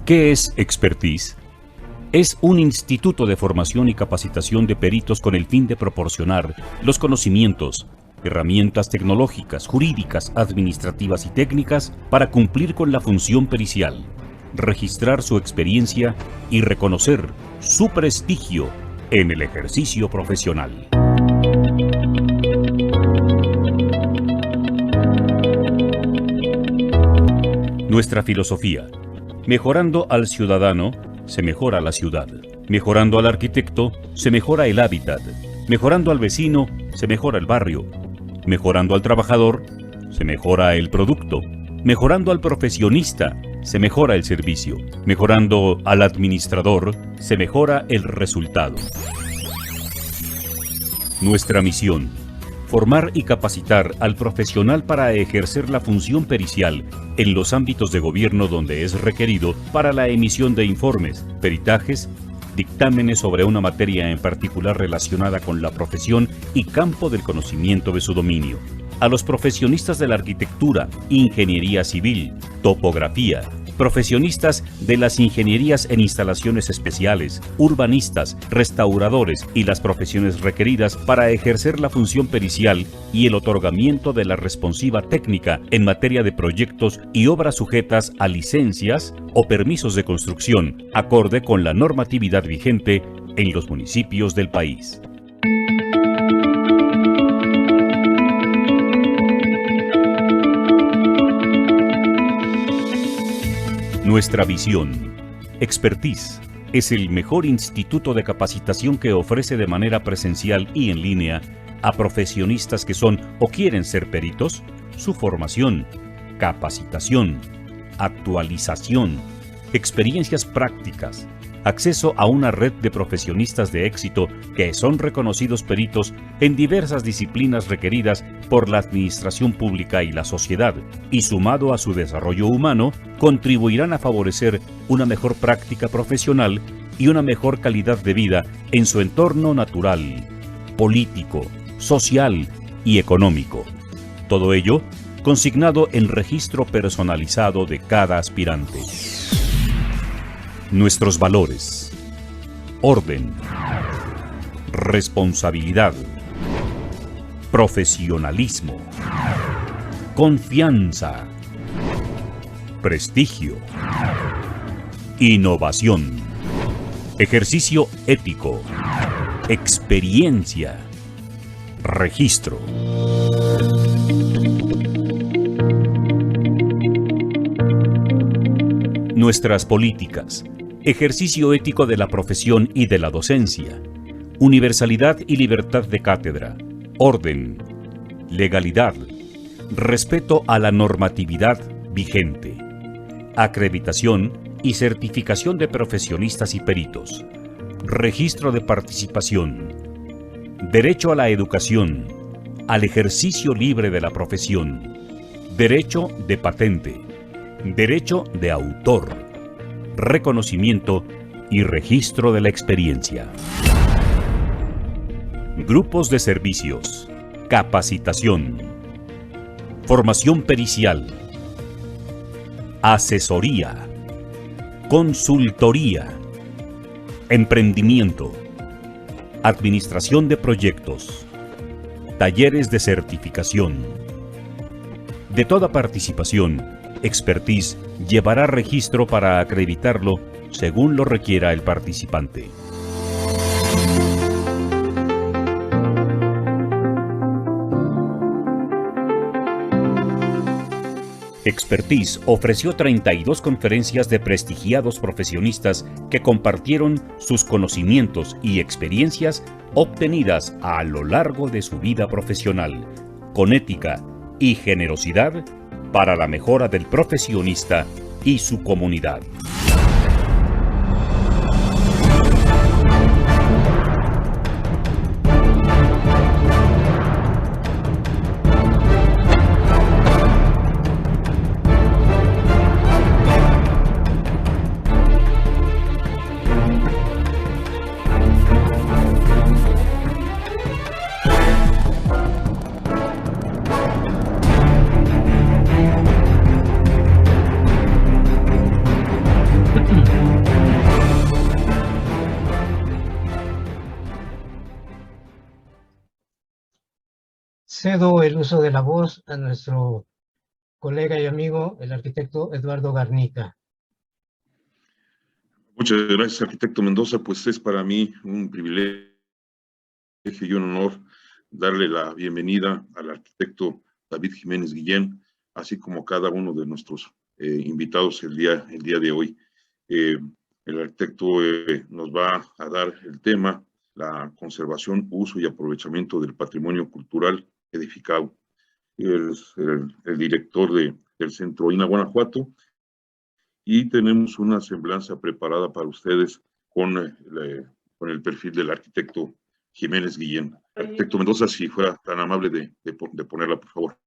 ¿Qué es Expertise? Es un instituto de formación y capacitación de peritos con el fin de proporcionar los conocimientos, herramientas tecnológicas, jurídicas, administrativas y técnicas para cumplir con la función pericial, registrar su experiencia y reconocer su prestigio en el ejercicio profesional. Nuestra filosofía: mejorando al ciudadano, se mejora la ciudad. Mejorando al arquitecto, se mejora el hábitat. Mejorando al vecino, se mejora el barrio. Mejorando al trabajador, se mejora el producto. Mejorando al profesionista, se mejora el servicio. Mejorando al administrador, se mejora el resultado. Nuestra misión: formar y capacitar al profesional para ejercer la función pericial en los ámbitos de gobierno donde es requerido para la emisión de informes, peritajes, dictámenes sobre una materia en particular relacionada con la profesión y campo del conocimiento de su dominio. A los profesionistas de la arquitectura, ingeniería civil, topografía, profesionistas de las ingenierías en instalaciones especiales, urbanistas, restauradores y las profesiones requeridas para ejercer la función pericial y el otorgamiento de la responsiva técnica en materia de proyectos y obras sujetas a licencias o permisos de construcción, acorde con la normatividad vigente en los municipios del país. Nuestra visión: Expertise es el mejor instituto de capacitación que ofrece de manera presencial y en línea a profesionistas que son o quieren ser peritos, su formación, capacitación, actualización, experiencias prácticas, acceso a una red de profesionistas de éxito que son reconocidos peritos en diversas disciplinas requeridas por la administración pública y la sociedad, y sumado a su desarrollo humano, contribuirán a favorecer una mejor práctica profesional y una mejor calidad de vida en su entorno natural, político, social y económico. Todo ello consignado en registro personalizado de cada aspirante. Nuestros valores: orden, responsabilidad, profesionalismo, confianza, prestigio, innovación, ejercicio ético, experiencia, registro. Nuestras políticas: ejercicio ético de la profesión y de la docencia, universalidad y libertad de cátedra, orden, legalidad, respeto a la normatividad vigente, acreditación y certificación de profesionistas y peritos, registro de participación, derecho a la educación, al ejercicio libre de la profesión, derecho de patente, derecho de autor, reconocimiento y registro de la experiencia. Grupos de servicios: capacitación, formación pericial, asesoría, consultoría, emprendimiento, administración de proyectos, talleres de certificación. De toda participación, Expertise llevará registro para acreditarlo según lo requiera el participante. Expertise ofreció 32 conferencias de prestigiados profesionistas que compartieron sus conocimientos y experiencias obtenidas a lo largo de su vida profesional, con ética y generosidad para la mejora del profesionista y su comunidad. cedo el uso de la voz a nuestro colega y amigo, el arquitecto Eduardo Garnica. Muchas gracias, arquitecto Mendoza. Pues es para mí un privilegio y un honor darle la bienvenida al arquitecto David Jiménez Guillén, así como cada uno de nuestros invitados el día de hoy. El arquitecto nos va a dar el tema, la conservación, uso y aprovechamiento del patrimonio cultural edificado. Es el director del Centro INA Guanajuato, y tenemos una semblanza preparada para ustedes con el perfil del arquitecto Jiménez Guillén. Arquitecto Mendoza, si fuera tan amable de ponerla, por favor.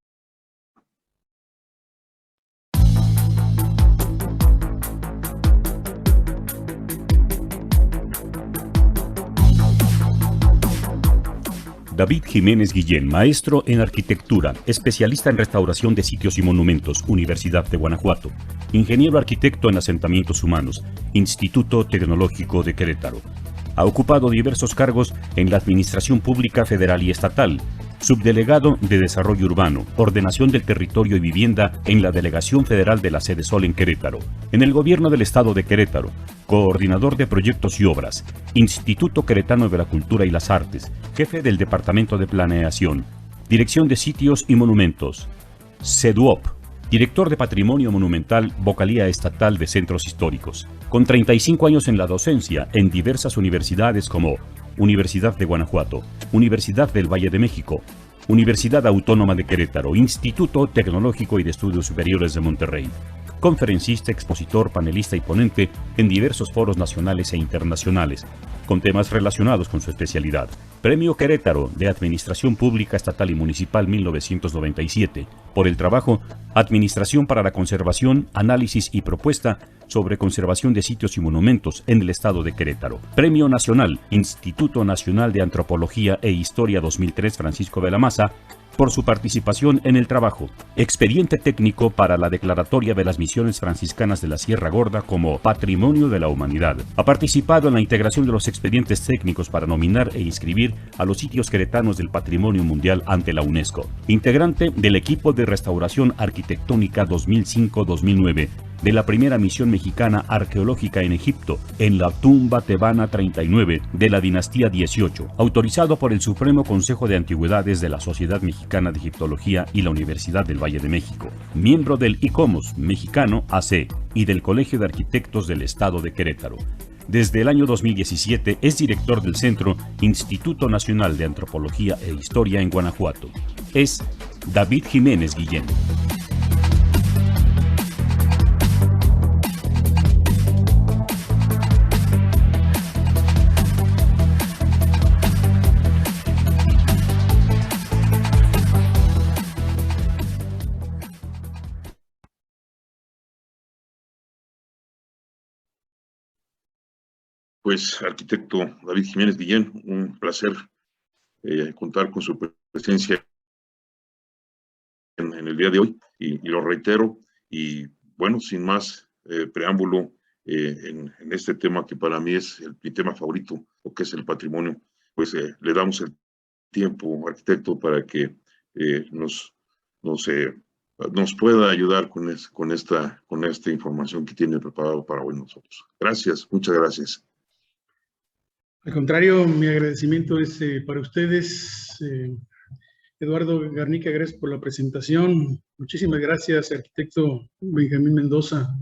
David Jiménez Guillén, maestro en arquitectura, especialista en restauración de sitios y monumentos, Universidad de Guanajuato. Ingeniero arquitecto en asentamientos humanos, Instituto Tecnológico de Querétaro. Ha ocupado diversos cargos en la Administración Pública Federal y Estatal. Subdelegado de Desarrollo Urbano, Ordenación del Territorio y Vivienda en la Delegación Federal de la Sede Sol en Querétaro. En el Gobierno del Estado de Querétaro, coordinador de proyectos y obras, Instituto Queretano de la Cultura y las Artes, jefe del Departamento de Planeación, Dirección de Sitios y Monumentos, CEDUOP, director de Patrimonio Monumental, Vocalía Estatal de Centros Históricos. Con 35 años en la docencia en diversas universidades como Universidad de Guanajuato, Universidad del Valle de México, Universidad Autónoma de Querétaro, Instituto Tecnológico y de Estudios Superiores de Monterrey. Conferencista, expositor, panelista y ponente en diversos foros nacionales e internacionales, con temas relacionados con su especialidad. Premio Querétaro de Administración Pública Estatal y Municipal 1997, por el trabajo Administración para la Conservación, Análisis y Propuesta sobre Conservación de Sitios y Monumentos en el Estado de Querétaro. Premio Nacional, Instituto Nacional de Antropología e Historia 2003 Francisco de la Maza, por su participación en el trabajo. Expediente técnico para la declaratoria de las misiones franciscanas de la Sierra Gorda como Patrimonio de la Humanidad. Ha participado en la integración de los expedientes técnicos para nominar e inscribir a los sitios queretanos del Patrimonio Mundial ante la UNESCO. Integrante del equipo de restauración arquitectónica 2005-2009 de la primera misión mexicana arqueológica en Egipto, en la tumba tebana 39 de la dinastía 18, autorizado por el Supremo Consejo de Antigüedades de la Sociedad Mexicana de Egiptología y la Universidad del Valle de México, miembro del ICOMOS mexicano AC y del Colegio de Arquitectos del Estado de Querétaro. Desde el año 2017 es director del Centro Instituto Nacional de Antropología e Historia en Guanajuato. Es David Jiménez Guillén. Pues, arquitecto David Jiménez Guillén, un placer contar con su presencia en el día de hoy, y lo reitero, y bueno, sin más preámbulo en este tema que para mí es mi tema favorito, lo que es el patrimonio, pues le damos el tiempo, arquitecto, para que nos pueda ayudar con esta información que tiene preparado para hoy nosotros. Gracias, muchas gracias. Al contrario, mi agradecimiento es para ustedes. Eduardo Garnica, gracias por la presentación. Muchísimas gracias, arquitecto Benjamín Mendoza,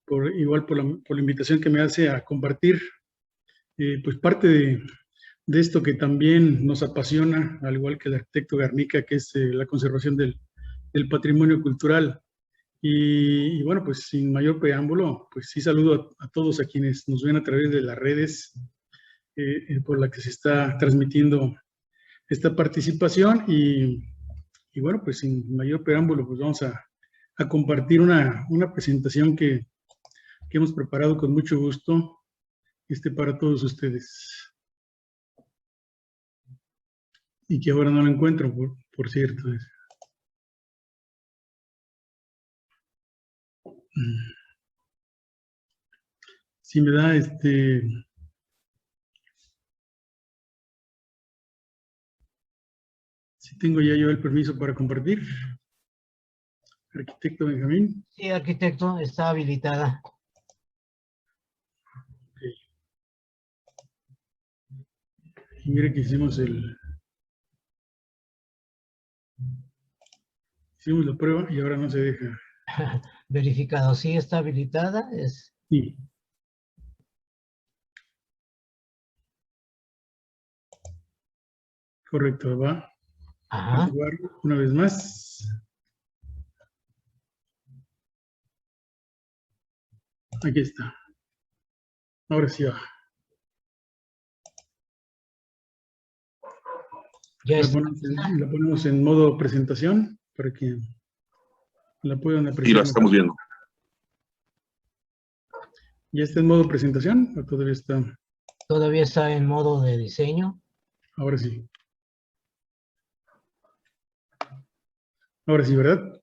por la invitación que me hace a compartir pues parte de esto que también nos apasiona, al igual que el arquitecto Garnica, que es la conservación del patrimonio cultural. Y bueno, pues sin mayor preámbulo, pues sí saludo a todos a quienes nos ven a través de las redes por la que se está transmitiendo esta participación, y bueno, pues sin mayor preámbulo, pues vamos a compartir una presentación que hemos preparado con mucho gusto para todos ustedes. Y que ahora no la encuentro, por cierto. Si me da Si tengo ya yo el permiso para compartir. Arquitecto Benjamín. Sí, arquitecto, está habilitada. Okay. Y mire que hicimos la prueba y ahora no se deja. Verificado, sí está habilitada. Sí. Correcto, va. Ajá. Una vez más. Aquí está. Ahora sí va. Ya está. La ponemos en modo presentación para que la puedan apreciar. Y la estamos viendo. ¿Ya está en modo presentación o todavía está? Todavía está en modo de diseño. Ahora sí. Ahora sí, ¿verdad?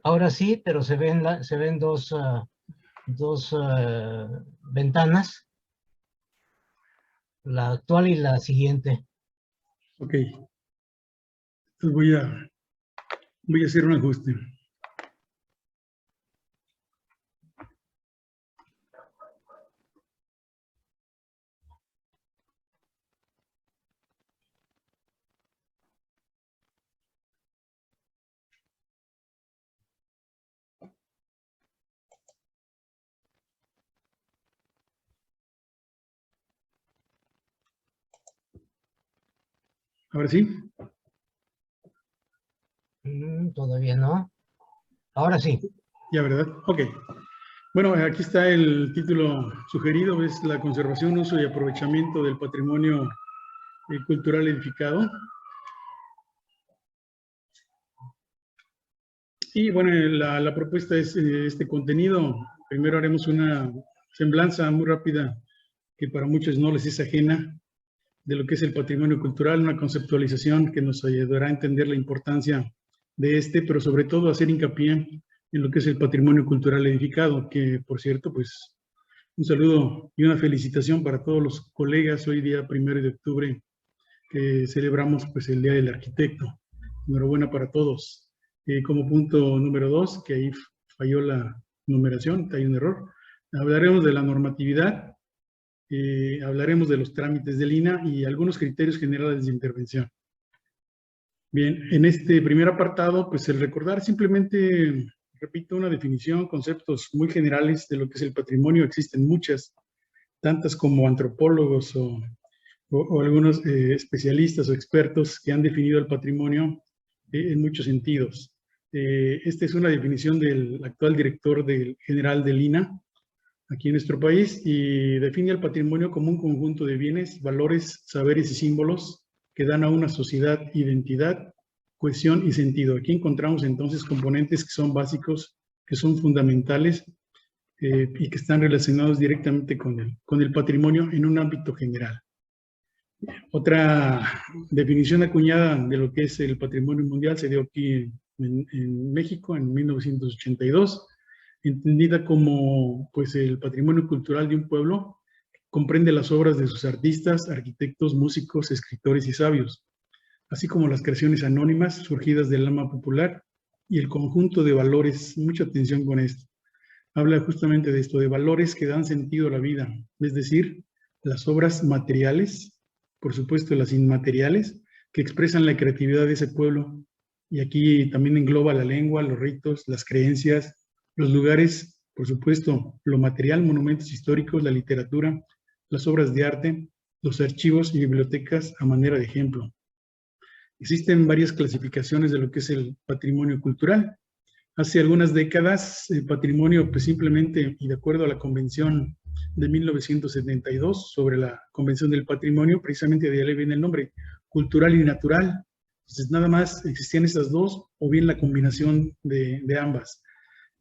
Ahora sí, pero se ven dos ventanas. La actual y la siguiente. Ok. Entonces voy a hacer un ajuste. Ahora sí. Todavía no. Ahora sí. Ya, ¿verdad? Ok. Bueno, aquí está el título sugerido, es la conservación, uso y aprovechamiento del patrimonio cultural edificado. Y bueno, la propuesta es este contenido. Primero haremos una semblanza muy rápida, que para muchos no les es ajena, de lo que es el patrimonio cultural, una conceptualización que nos ayudará a entender la importancia de pero sobre todo hacer hincapié en lo que es el patrimonio cultural edificado, que por cierto, pues un saludo y una felicitación para todos los colegas hoy día 1 de octubre, que celebramos pues el Día del Arquitecto. Enhorabuena para todos. Como punto número 2, que ahí falló la numeración, hay un error. Hablaremos de la normatividad, hablaremos de los trámites del INAH y algunos criterios generales de intervención. Bien, en este primer apartado, pues el recordar simplemente, repito, una definición, conceptos muy generales de lo que es el patrimonio. Existen muchas, tantas como antropólogos o algunos especialistas o expertos que han definido el patrimonio en muchos sentidos. Esta es una definición del actual director general del INAH aquí en nuestro país, y define el patrimonio como un conjunto de bienes, valores, saberes y símbolos que dan a una sociedad identidad, cohesión y sentido. Aquí encontramos entonces componentes que son básicos, que son fundamentales y que están relacionados directamente con el patrimonio en un ámbito general. Otra definición acuñada de lo que es el patrimonio mundial se dio aquí en México en 1982, entendida como pues el patrimonio cultural de un pueblo. Comprende las obras de sus artistas, arquitectos, músicos, escritores y sabios, así como las creaciones anónimas surgidas del alma popular y el conjunto de valores. Mucha atención con esto. Habla justamente de esto, de valores que dan sentido a la vida, es decir, las obras materiales, por supuesto las inmateriales, que expresan la creatividad de ese pueblo. Y aquí también engloba la lengua, los ritos, las creencias, los lugares, por supuesto, lo material, monumentos históricos, la literatura, las obras de arte, los archivos y bibliotecas a manera de ejemplo. Existen varias clasificaciones de lo que es el patrimonio cultural. Hace algunas décadas, el patrimonio, pues simplemente, y de acuerdo a la Convención de 1972 sobre la Convención del Patrimonio, precisamente de ahí viene el nombre, cultural y natural. Entonces, nada más existían esas dos, o bien la combinación de ambas.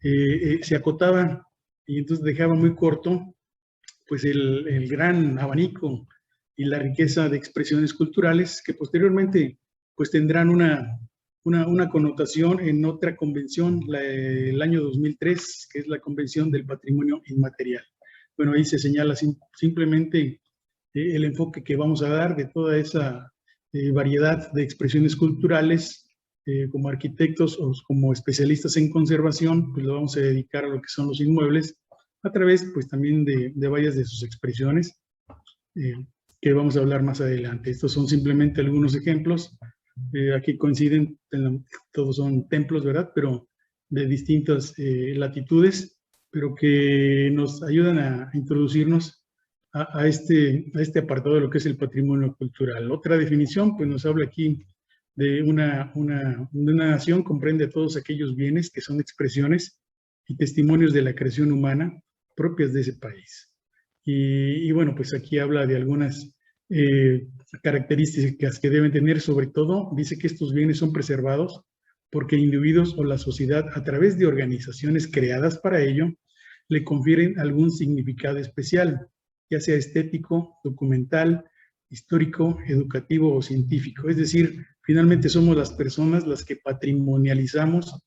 Se acotaba y entonces dejaba muy corto pues el gran abanico y la riqueza de expresiones culturales que posteriormente pues tendrán una connotación en otra convención, el año 2003, que es la Convención del Patrimonio Inmaterial. Bueno, ahí se señala simplemente el enfoque que vamos a dar de toda esa variedad de expresiones culturales, como arquitectos o como especialistas en conservación, pues lo vamos a dedicar a lo que son los inmuebles, a través pues también de varias de sus expresiones, que vamos a hablar más adelante. Estos son simplemente algunos ejemplos. Aquí coinciden, todos son templos, ¿verdad? Pero de distintas latitudes, pero que nos ayudan a introducirnos a este apartado de lo que es el patrimonio cultural. Otra definición, pues nos habla aquí de una nación, comprende a todos aquellos bienes que son expresiones y testimonios de la creación humana propias de ese país. Y bueno, pues aquí habla de algunas características que deben tener. Sobre todo, dice que estos bienes son preservados porque individuos o la sociedad, a través de organizaciones creadas para ello, le confieren algún significado especial, ya sea estético, documental, histórico, educativo o científico. Es decir, finalmente somos las personas las que patrimonializamos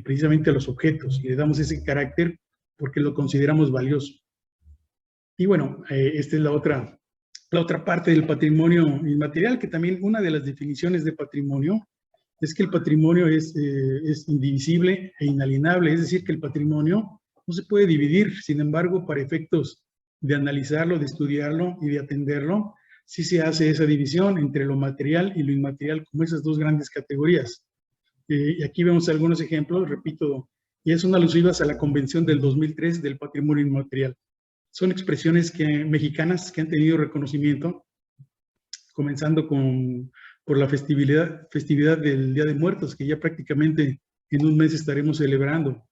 precisamente a los objetos y le damos ese carácter porque lo consideramos valioso. Y bueno, esta es la otra parte del patrimonio inmaterial, que también una de las definiciones de patrimonio es que el patrimonio es indivisible e inalienable, es decir, que el patrimonio no se puede dividir. Sin embargo, para efectos de analizarlo, de estudiarlo y de atenderlo, sí se hace esa división entre lo material y lo inmaterial como esas dos grandes categorías. Y aquí vemos algunos ejemplos, repito, y son alusivas a la Convención del 2003 del Patrimonio Inmaterial. Son expresiones mexicanas que han tenido reconocimiento, comenzando por la festividad del Día de Muertos, que ya prácticamente en un mes estaremos celebrando.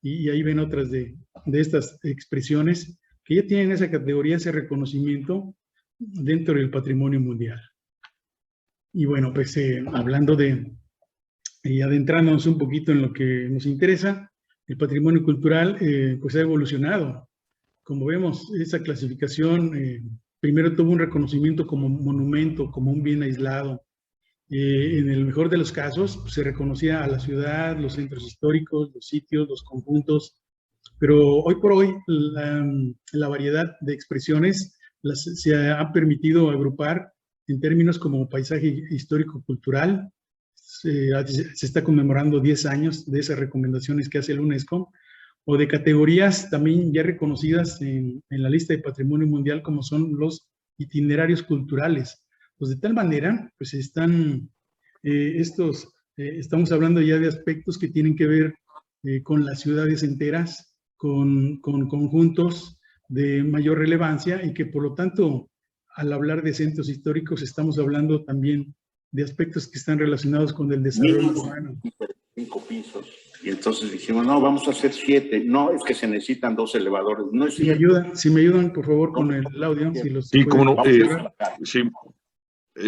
Y ahí ven otras de estas expresiones que ya tienen esa categoría, ese reconocimiento dentro del patrimonio mundial. Y bueno, pues hablando y adentrándonos un poquito en lo que nos interesa, el patrimonio cultural pues ha evolucionado. Como vemos, esa clasificación primero tuvo un reconocimiento como monumento, como un bien aislado. En el mejor de los casos, pues, se reconocía a la ciudad, los centros históricos, los sitios, los conjuntos, pero hoy por hoy la variedad de expresiones se ha permitido agrupar en términos como paisaje histórico-cultural. Se está conmemorando 10 años de esas recomendaciones que hace el UNESCO, o de categorías también ya reconocidas en la lista de Patrimonio Mundial, como son los itinerarios culturales. Pues de tal manera, pues estamos hablando ya de aspectos que tienen que ver con las ciudades enteras, con conjuntos de mayor relevancia, y que por lo tanto, al hablar de centros históricos, estamos hablando también de aspectos que están relacionados con el desarrollo urbano. 5 pisos. Y entonces dijimos, no, vamos a hacer 7. No, es que se necesitan 2 elevadores. No es si me ayudan, por favor, con el audio. Sí, cómo no. Sí.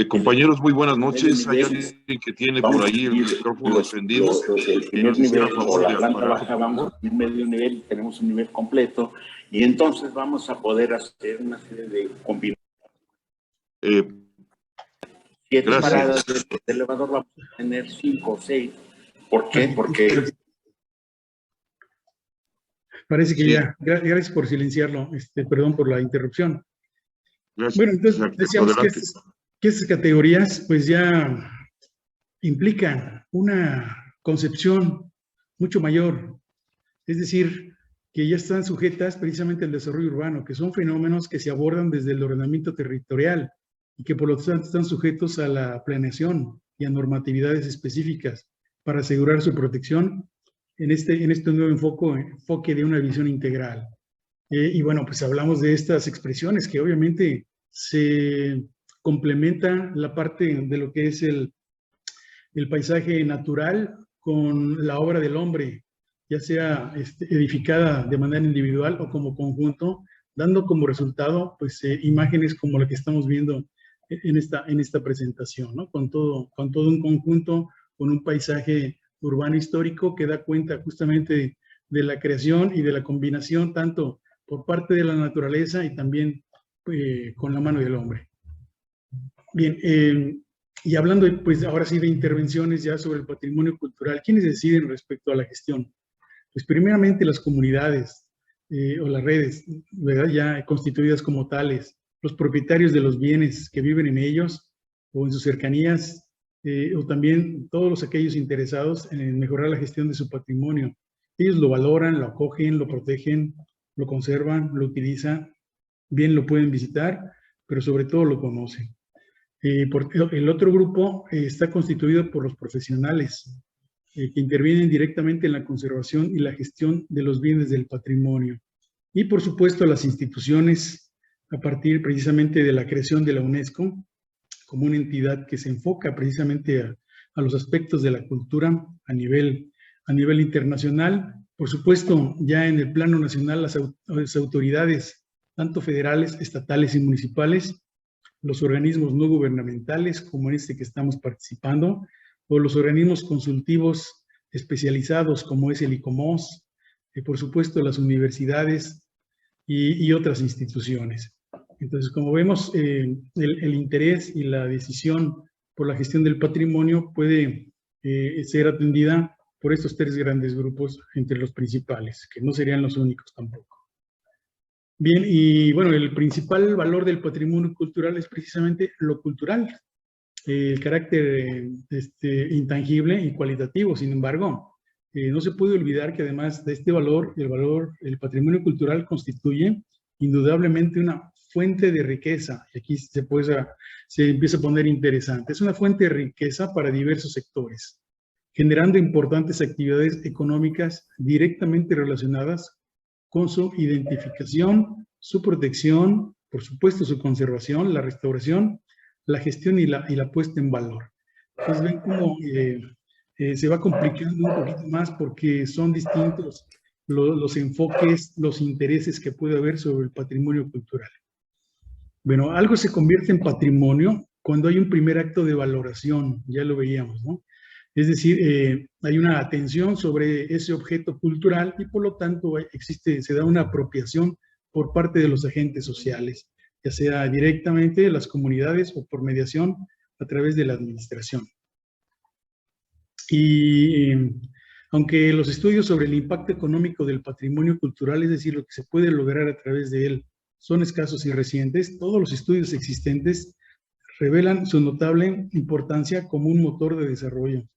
Compañeros, muy buenas noches. Hay alguien que tiene por ahí el micrófono encendido. El primer nivel o la planta baja, vamos a medio nivel, tenemos un nivel completo, y entonces vamos a poder hacer una serie de combinaciones. 7 paradas de elevador, vamos a tener 5 o 6. ¿Por qué? Porque... Parece que sí. Ya. Gracias por silenciarlo. Perdón por la interrupción. Gracias. Bueno, entonces decíamos que estas categorías pues ya implican una concepción mucho mayor. Es decir, que ya están sujetas precisamente al desarrollo urbano, que son fenómenos que se abordan desde el ordenamiento territorial y que por lo tanto están sujetos a la planeación y a normatividades específicas para asegurar su protección en este nuevo enfoque de una visión integral. Y bueno, pues hablamos de estas expresiones que obviamente se complementa la parte de lo que es el paisaje natural con la obra del hombre, ya sea edificada de manera individual o como conjunto, dando como resultado pues imágenes como la que estamos viendo en esta presentación, ¿no? Con todo un conjunto, con un paisaje urbano histórico que da cuenta justamente de la creación y de la combinación tanto por parte de la naturaleza y también con la mano del hombre. Bien, y hablando pues ahora sí de intervenciones ya sobre el patrimonio cultural, ¿quiénes deciden respecto a la gestión? Pues primeramente las comunidades o las redes, ¿verdad? Ya constituidas como tales, los propietarios de los bienes que viven en ellos, o en sus cercanías, o también todos aquellos interesados en mejorar la gestión de su patrimonio. Ellos lo valoran, lo acogen, lo protegen, lo conservan, lo utilizan, bien lo pueden visitar, pero sobre todo lo conocen. El otro grupo está constituido por los profesionales que intervienen directamente en la conservación y la gestión de los bienes del patrimonio. Y por supuesto las instituciones, a partir precisamente de la creación de la UNESCO, como una entidad que se enfoca precisamente a los aspectos de la cultura a nivel internacional. Por supuesto, ya en el plano nacional, las autoridades, tanto federales, estatales y municipales, los organismos no gubernamentales, como en este que estamos participando, o los organismos consultivos especializados, como es el ICOMOS, por supuesto las universidades y otras instituciones. Entonces, como vemos, el interés y la decisión por la gestión del patrimonio puede ser atendida por estos tres grandes grupos entre los principales, que no serían los únicos tampoco. Bien, y bueno, el principal valor del patrimonio cultural es precisamente lo cultural, el carácter intangible y cualitativo. Sin embargo, no se puede olvidar que además de este valor, el patrimonio cultural constituye indudablemente una fuente de riqueza. Y aquí se empieza a poner interesante. Es una fuente de riqueza para diversos sectores, generando importantes actividades económicas directamente relacionadas con su identificación, su protección, por supuesto su conservación, la restauración, la gestión y la puesta en valor. Entonces ven cómo se va complicando un poquito más porque son distintos los enfoques, los intereses que puede haber sobre el patrimonio cultural. Bueno, algo se convierte en patrimonio cuando hay un primer acto de valoración, ya lo veíamos, ¿no? Es decir, hay una atención sobre ese objeto cultural y por lo tanto se da una apropiación por parte de los agentes sociales, ya sea directamente de las comunidades o por mediación a través de la administración. Y aunque los estudios sobre el impacto económico del patrimonio cultural, es decir, lo que se puede lograr a través de él, son escasos y recientes, todos los estudios existentes revelan su notable importancia como un motor de desarrollo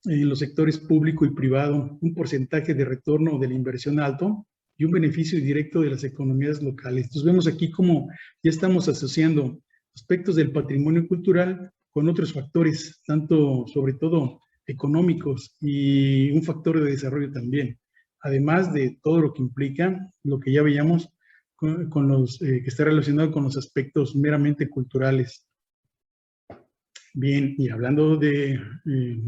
en los sectores público y privado, un porcentaje de retorno de la inversión alto y un beneficio directo de las economías locales. Entonces vemos aquí cómo ya estamos asociando aspectos del patrimonio cultural con otros factores, tanto sobre todo económicos y un factor de desarrollo también, además de todo lo que implica, lo que ya veíamos con los que está relacionado con los aspectos meramente culturales. Bien, y hablando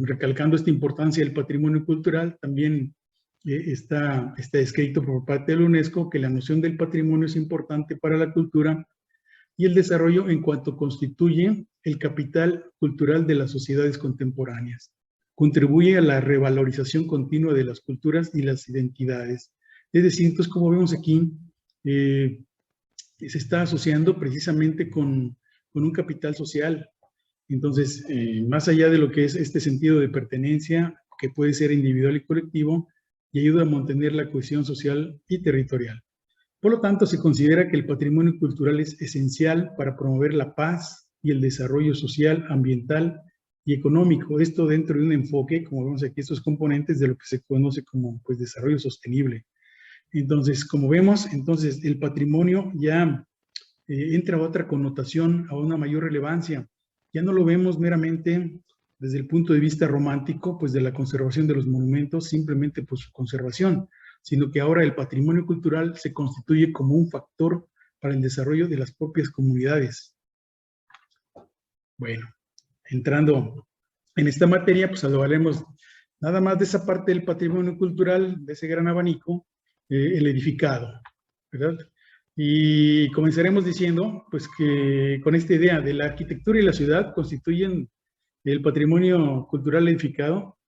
recalcando esta importancia del patrimonio cultural, también está escrito por parte de la UNESCO que la noción del patrimonio es importante para la cultura y el desarrollo en cuanto constituye el capital cultural de las sociedades contemporáneas. Contribuye a la revalorización continua de las culturas y las identidades. Es decir, entonces, como vemos aquí, se está asociando precisamente con un capital social. Entonces, más allá de lo que es este sentido de pertenencia, que puede ser individual y colectivo, y ayuda a mantener la cohesión social y territorial. Por lo tanto, se considera que el patrimonio cultural es esencial para promover la paz y el desarrollo social, ambiental y económico. Esto dentro de un enfoque, como vemos aquí, estos componentes de lo que se conoce como pues, desarrollo sostenible. Entonces, como vemos, entonces el patrimonio ya entra a otra connotación, a una mayor relevancia. Ya no lo vemos meramente desde el punto de vista romántico, pues de la conservación de los monumentos, simplemente por su conservación, sino que ahora el patrimonio cultural se constituye como un factor para el desarrollo de las propias comunidades. Bueno, entrando en esta materia, pues hablaremos nada más de esa parte del patrimonio cultural, de ese gran abanico, el edificado, ¿verdad? Y comenzaremos diciendo, pues que con esta idea de la arquitectura y la ciudad constituyen el patrimonio cultural edificado,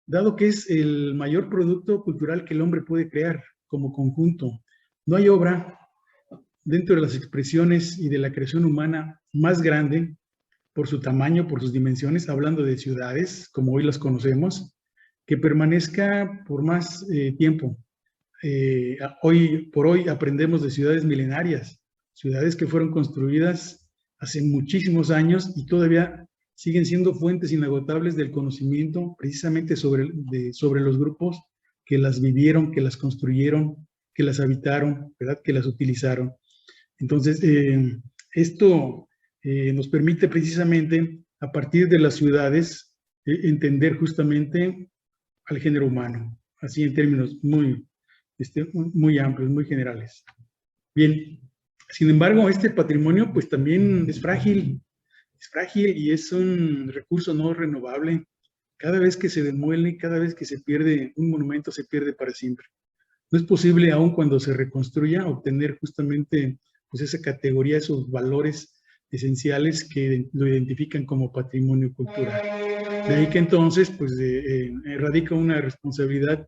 dado que es el mayor producto cultural que el hombre puede crear como conjunto. No hay obra dentro de las expresiones y de la creación humana más grande por su tamaño, por sus dimensiones, hablando de ciudades, como hoy las conocemos, que permanezca por más tiempo. Hoy por hoy aprendemos de ciudades milenarias, ciudades que fueron construidas hace muchísimos años y todavía siguen siendo fuentes inagotables del conocimiento precisamente sobre los grupos que las vivieron, que las construyeron, que las habitaron, ¿verdad? Que las utilizaron. Entonces, esto nos permite precisamente, a partir de las ciudades, entender justamente al género humano, así en términos muy amplios, muy generales. Bien, sin embargo, este patrimonio pues también es frágil y es un recurso no renovable. Cada vez que se demuele, cada vez que se pierde un monumento, se pierde para siempre. No es posible, aun cuando se reconstruya, obtener justamente pues, esa categoría, esos valores esenciales que lo identifican como patrimonio cultural. De ahí que entonces pues, radica una responsabilidad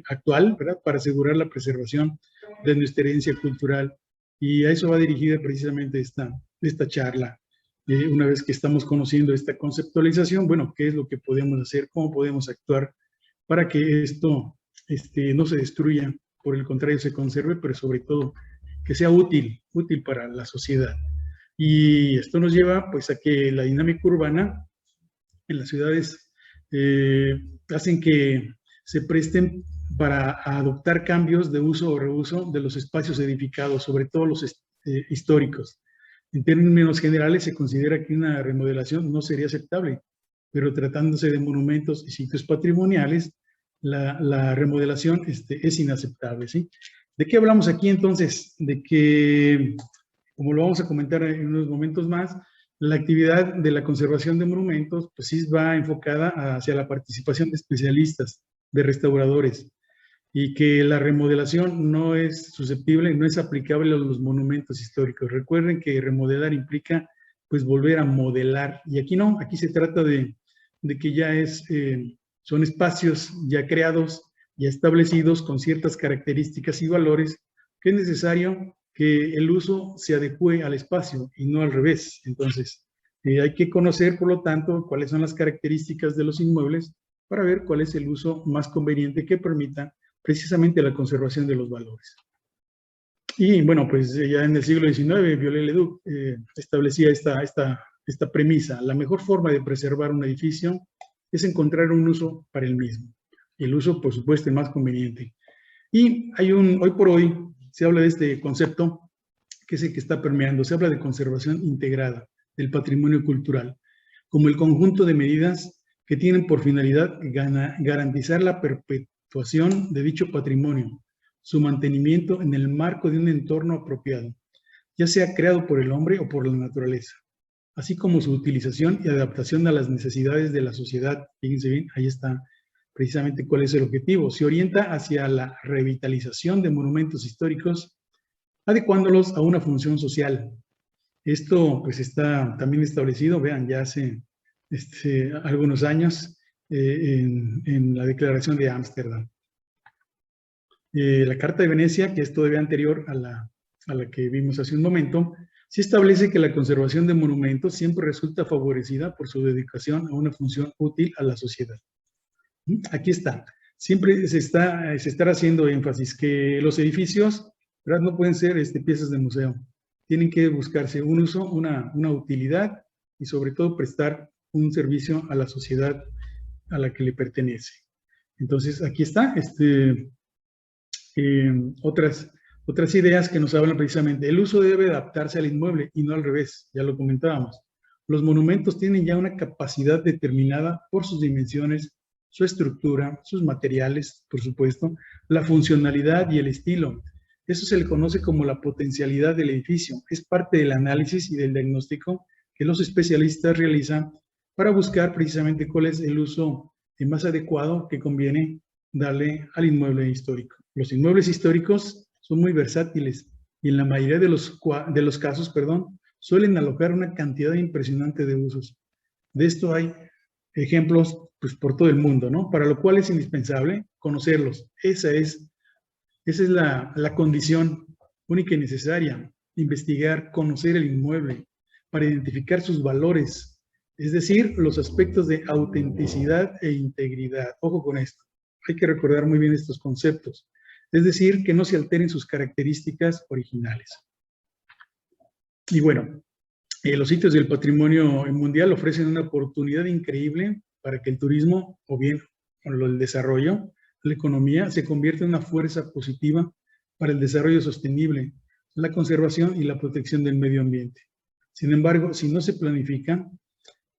actual, ¿verdad? Para asegurar la preservación de nuestra herencia cultural. Y a eso va dirigida precisamente esta charla. Una vez que estamos conociendo esta conceptualización, bueno, ¿qué es lo que podemos hacer? ¿Cómo podemos actuar para que esto no se destruya? Por el contrario, se conserve, pero sobre todo que sea útil para la sociedad. Y esto nos lleva pues a que la dinámica urbana en las ciudades hacen que se presten para adoptar cambios de uso o reuso de los espacios edificados, sobre todo los históricos. En términos generales se considera que una remodelación no sería aceptable, pero tratándose de monumentos y sitios patrimoniales, la remodelación es inaceptable, ¿sí? ¿De qué hablamos aquí entonces? De que, como lo vamos a comentar en unos momentos más, la actividad de la conservación de monumentos pues sí va enfocada hacia la participación de especialistas, de restauradores, y que la remodelación no es susceptible, no es aplicable a los monumentos históricos. Recuerden que remodelar implica pues volver a modelar, y aquí no, aquí se trata de que ya son espacios ya creados, ya establecidos con ciertas características y valores que es necesario que el uso se adecue al espacio y no al revés. Entonces, hay que conocer, por lo tanto, cuáles son las características de los inmuebles para ver cuál es el uso más conveniente que permita precisamente la conservación de los valores. Y bueno, pues ya en el siglo XIX, Viollet-le-Duc establecía esta premisa: la mejor forma de preservar un edificio es encontrar un uso para el mismo. El uso, por supuesto, el más conveniente. Y hoy por hoy se habla de este concepto que es el que está permeando. Se habla de conservación integrada del patrimonio cultural, como el conjunto de medidas que tienen por finalidad garantizar la perpetuación de dicho patrimonio, su mantenimiento en el marco de un entorno apropiado, ya sea creado por el hombre o por la naturaleza, así como su utilización y adaptación a las necesidades de la sociedad. Fíjense bien, ahí está precisamente cuál es el objetivo. Se orienta hacia la revitalización de monumentos históricos, adecuándolos a una función social. Esto pues está también establecido, vean, ya hace algunos años en la Declaración de Ámsterdam. La Carta de Venecia, que es todavía anterior a la que vimos hace un momento, sí establece que la conservación de monumentos siempre resulta favorecida por su dedicación a una función útil a la sociedad. Aquí está. Siempre se está haciendo énfasis que los edificios, ¿verdad?, no pueden ser piezas de museo. Tienen que buscarse un uso, una utilidad y sobre todo prestar un servicio a la sociedad a la que le pertenece. Entonces, aquí está otras ideas que nos hablan precisamente. El uso debe adaptarse al inmueble y no al revés, ya lo comentábamos. Los monumentos tienen ya una capacidad determinada por sus dimensiones, su estructura, sus materiales, por supuesto, la funcionalidad y el estilo. Eso se le conoce como la potencialidad del edificio. Es parte del análisis y del diagnóstico que los especialistas realizan para buscar precisamente cuál es el uso más adecuado que conviene darle al inmueble histórico. Los inmuebles históricos son muy versátiles y en la mayoría de los casos, suelen alojar una cantidad impresionante de usos. De esto hay ejemplos pues, por todo el mundo, ¿no? Para lo cual es indispensable conocerlos. Esa es la condición única y necesaria: investigar, conocer el inmueble para identificar sus valores, es decir, los aspectos de autenticidad e integridad. Ojo con esto, hay que recordar muy bien estos conceptos, es decir, que no se alteren sus características originales. Y bueno, Los sitios del patrimonio mundial ofrecen una oportunidad increíble para que el turismo, o bien el desarrollo, la economía, se convierta en una fuerza positiva para el desarrollo sostenible, la conservación y la protección del medio ambiente. Sin embargo, si no se planifica,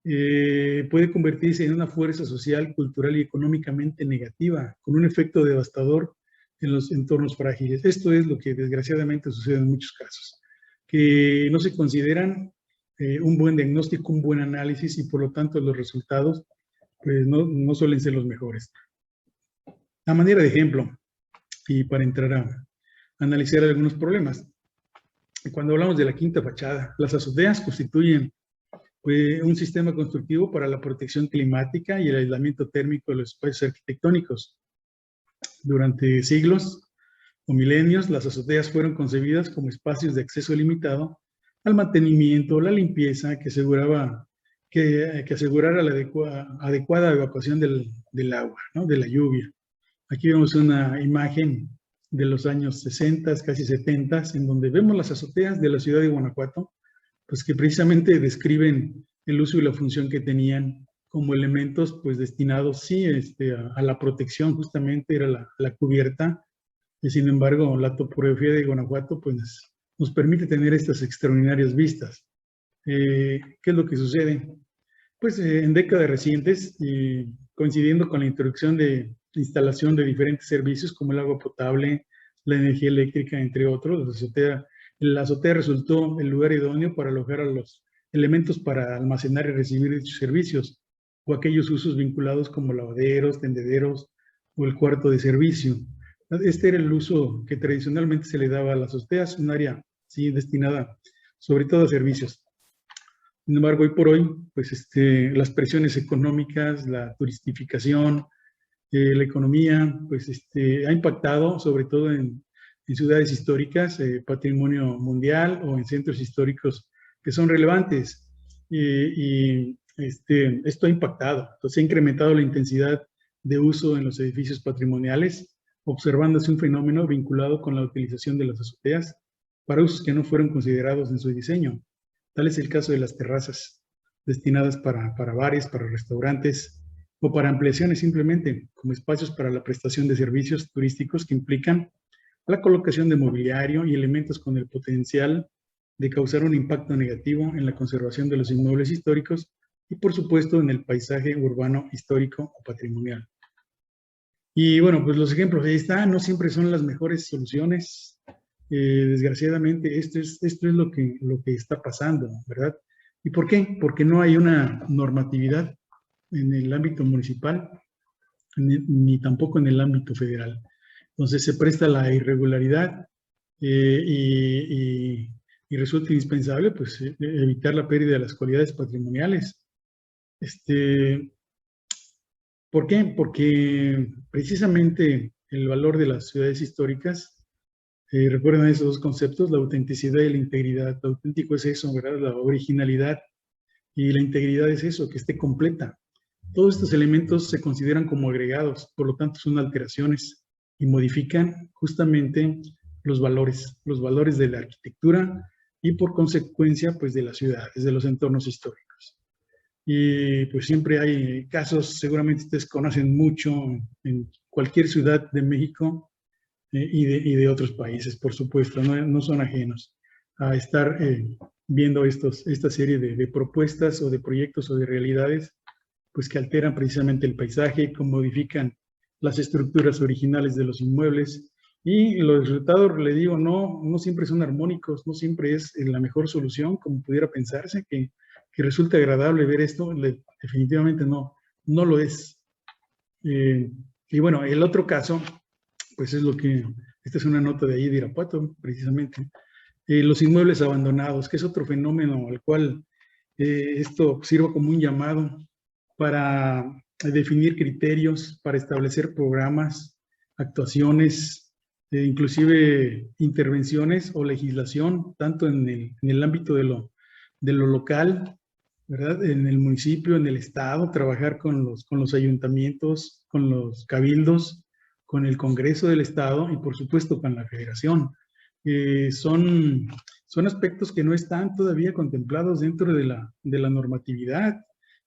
puede convertirse en una fuerza social, cultural y económicamente negativa, con un efecto devastador en los entornos frágiles. Esto es lo que desgraciadamente sucede en muchos casos, que no se consideran un buen diagnóstico, un buen análisis, y por lo tanto los resultados pues, no suelen ser los mejores. A manera de ejemplo, y para entrar a analizar algunos problemas, cuando hablamos de la quinta fachada, las azoteas constituyen un sistema constructivo para la protección climática y el aislamiento térmico de los espacios arquitectónicos. Durante siglos o milenios, las azoteas fueron concebidas como espacios de acceso limitado al mantenimiento, la limpieza, que asegurara la adecuada evacuación del agua, ¿no? De la lluvia. Aquí vemos una imagen de los años 60, casi 70, en donde vemos las azoteas de la ciudad de Guanajuato, pues que precisamente describen el uso y la función que tenían como elementos pues destinados sí a la protección, justamente era la cubierta, y sin embargo la topografía de Guanajuato pues nos permite tener estas extraordinarias vistas. ¿Qué es lo que sucede? Pues en décadas recientes, coincidiendo con la introducción de instalación de diferentes servicios como el agua potable, la energía eléctrica, entre otros, la azotea resultó el lugar idóneo para alojar a los elementos para almacenar y recibir dichos servicios, o aquellos usos vinculados como lavaderos, tendederos o el cuarto de servicio. Este era el uso que tradicionalmente se le daba a las azoteas, un área sí destinada sobre todo a servicios. Sin embargo, hoy por hoy, pues las presiones económicas, la turistificación, la economía, pues ha impactado sobre todo en ciudades históricas, patrimonio mundial, o en centros históricos que son relevantes. Esto ha impactado, entonces ha incrementado la intensidad de uso en los edificios patrimoniales, observándose un fenómeno vinculado con la utilización de las azoteas para usos que no fueron considerados en su diseño. Tal es el caso de las terrazas, destinadas para bares, para restaurantes, o para ampliaciones simplemente, como espacios para la prestación de servicios turísticos que implican la colocación de mobiliario y elementos con el potencial de causar un impacto negativo en la conservación de los inmuebles históricos y, por supuesto, en el paisaje urbano, histórico o patrimonial. Y bueno, pues los ejemplos ahí están, no siempre son las mejores soluciones. Desgraciadamente, esto es lo que está pasando, ¿verdad? ¿Y por qué? Porque no hay una normatividad en el ámbito municipal, ni tampoco en el ámbito federal. Entonces se presta la irregularidad y resulta indispensable pues, evitar la pérdida de las cualidades patrimoniales. ¿Por qué? Porque precisamente el valor de las ciudades históricas, recuerden esos dos conceptos, la autenticidad y la integridad. Lo auténtico es eso, ¿verdad? La originalidad, y la integridad es eso, que esté completa. Todos estos elementos se consideran como agregados, por lo tanto son alteraciones y modifican justamente los valores de la arquitectura y por consecuencia pues de las ciudades, de los entornos históricos. Y pues siempre hay casos, seguramente ustedes conocen mucho, en cualquier ciudad de México y de otros países, por supuesto, no son ajenos a estar viendo esta serie de propuestas o de proyectos o de realidades pues que alteran precisamente el paisaje, que modifican las estructuras originales de los inmuebles, y los resultados, le digo, no siempre son armónicos, no siempre es la mejor solución, como pudiera pensarse, que resulta agradable ver esto, definitivamente no lo es. Y bueno, el otro caso, pues es esta es una nota de ahí de Irapuato, precisamente, los inmuebles abandonados, que es otro fenómeno al cual esto sirve como un llamado para definir criterios, para establecer programas, actuaciones, inclusive intervenciones o legislación, tanto en el ámbito de lo local, ¿verdad? En el municipio, en el estado, trabajar con los ayuntamientos, con los cabildos, con el Congreso del Estado y por supuesto con la Federación. Son son aspectos que no están todavía contemplados dentro de la normatividad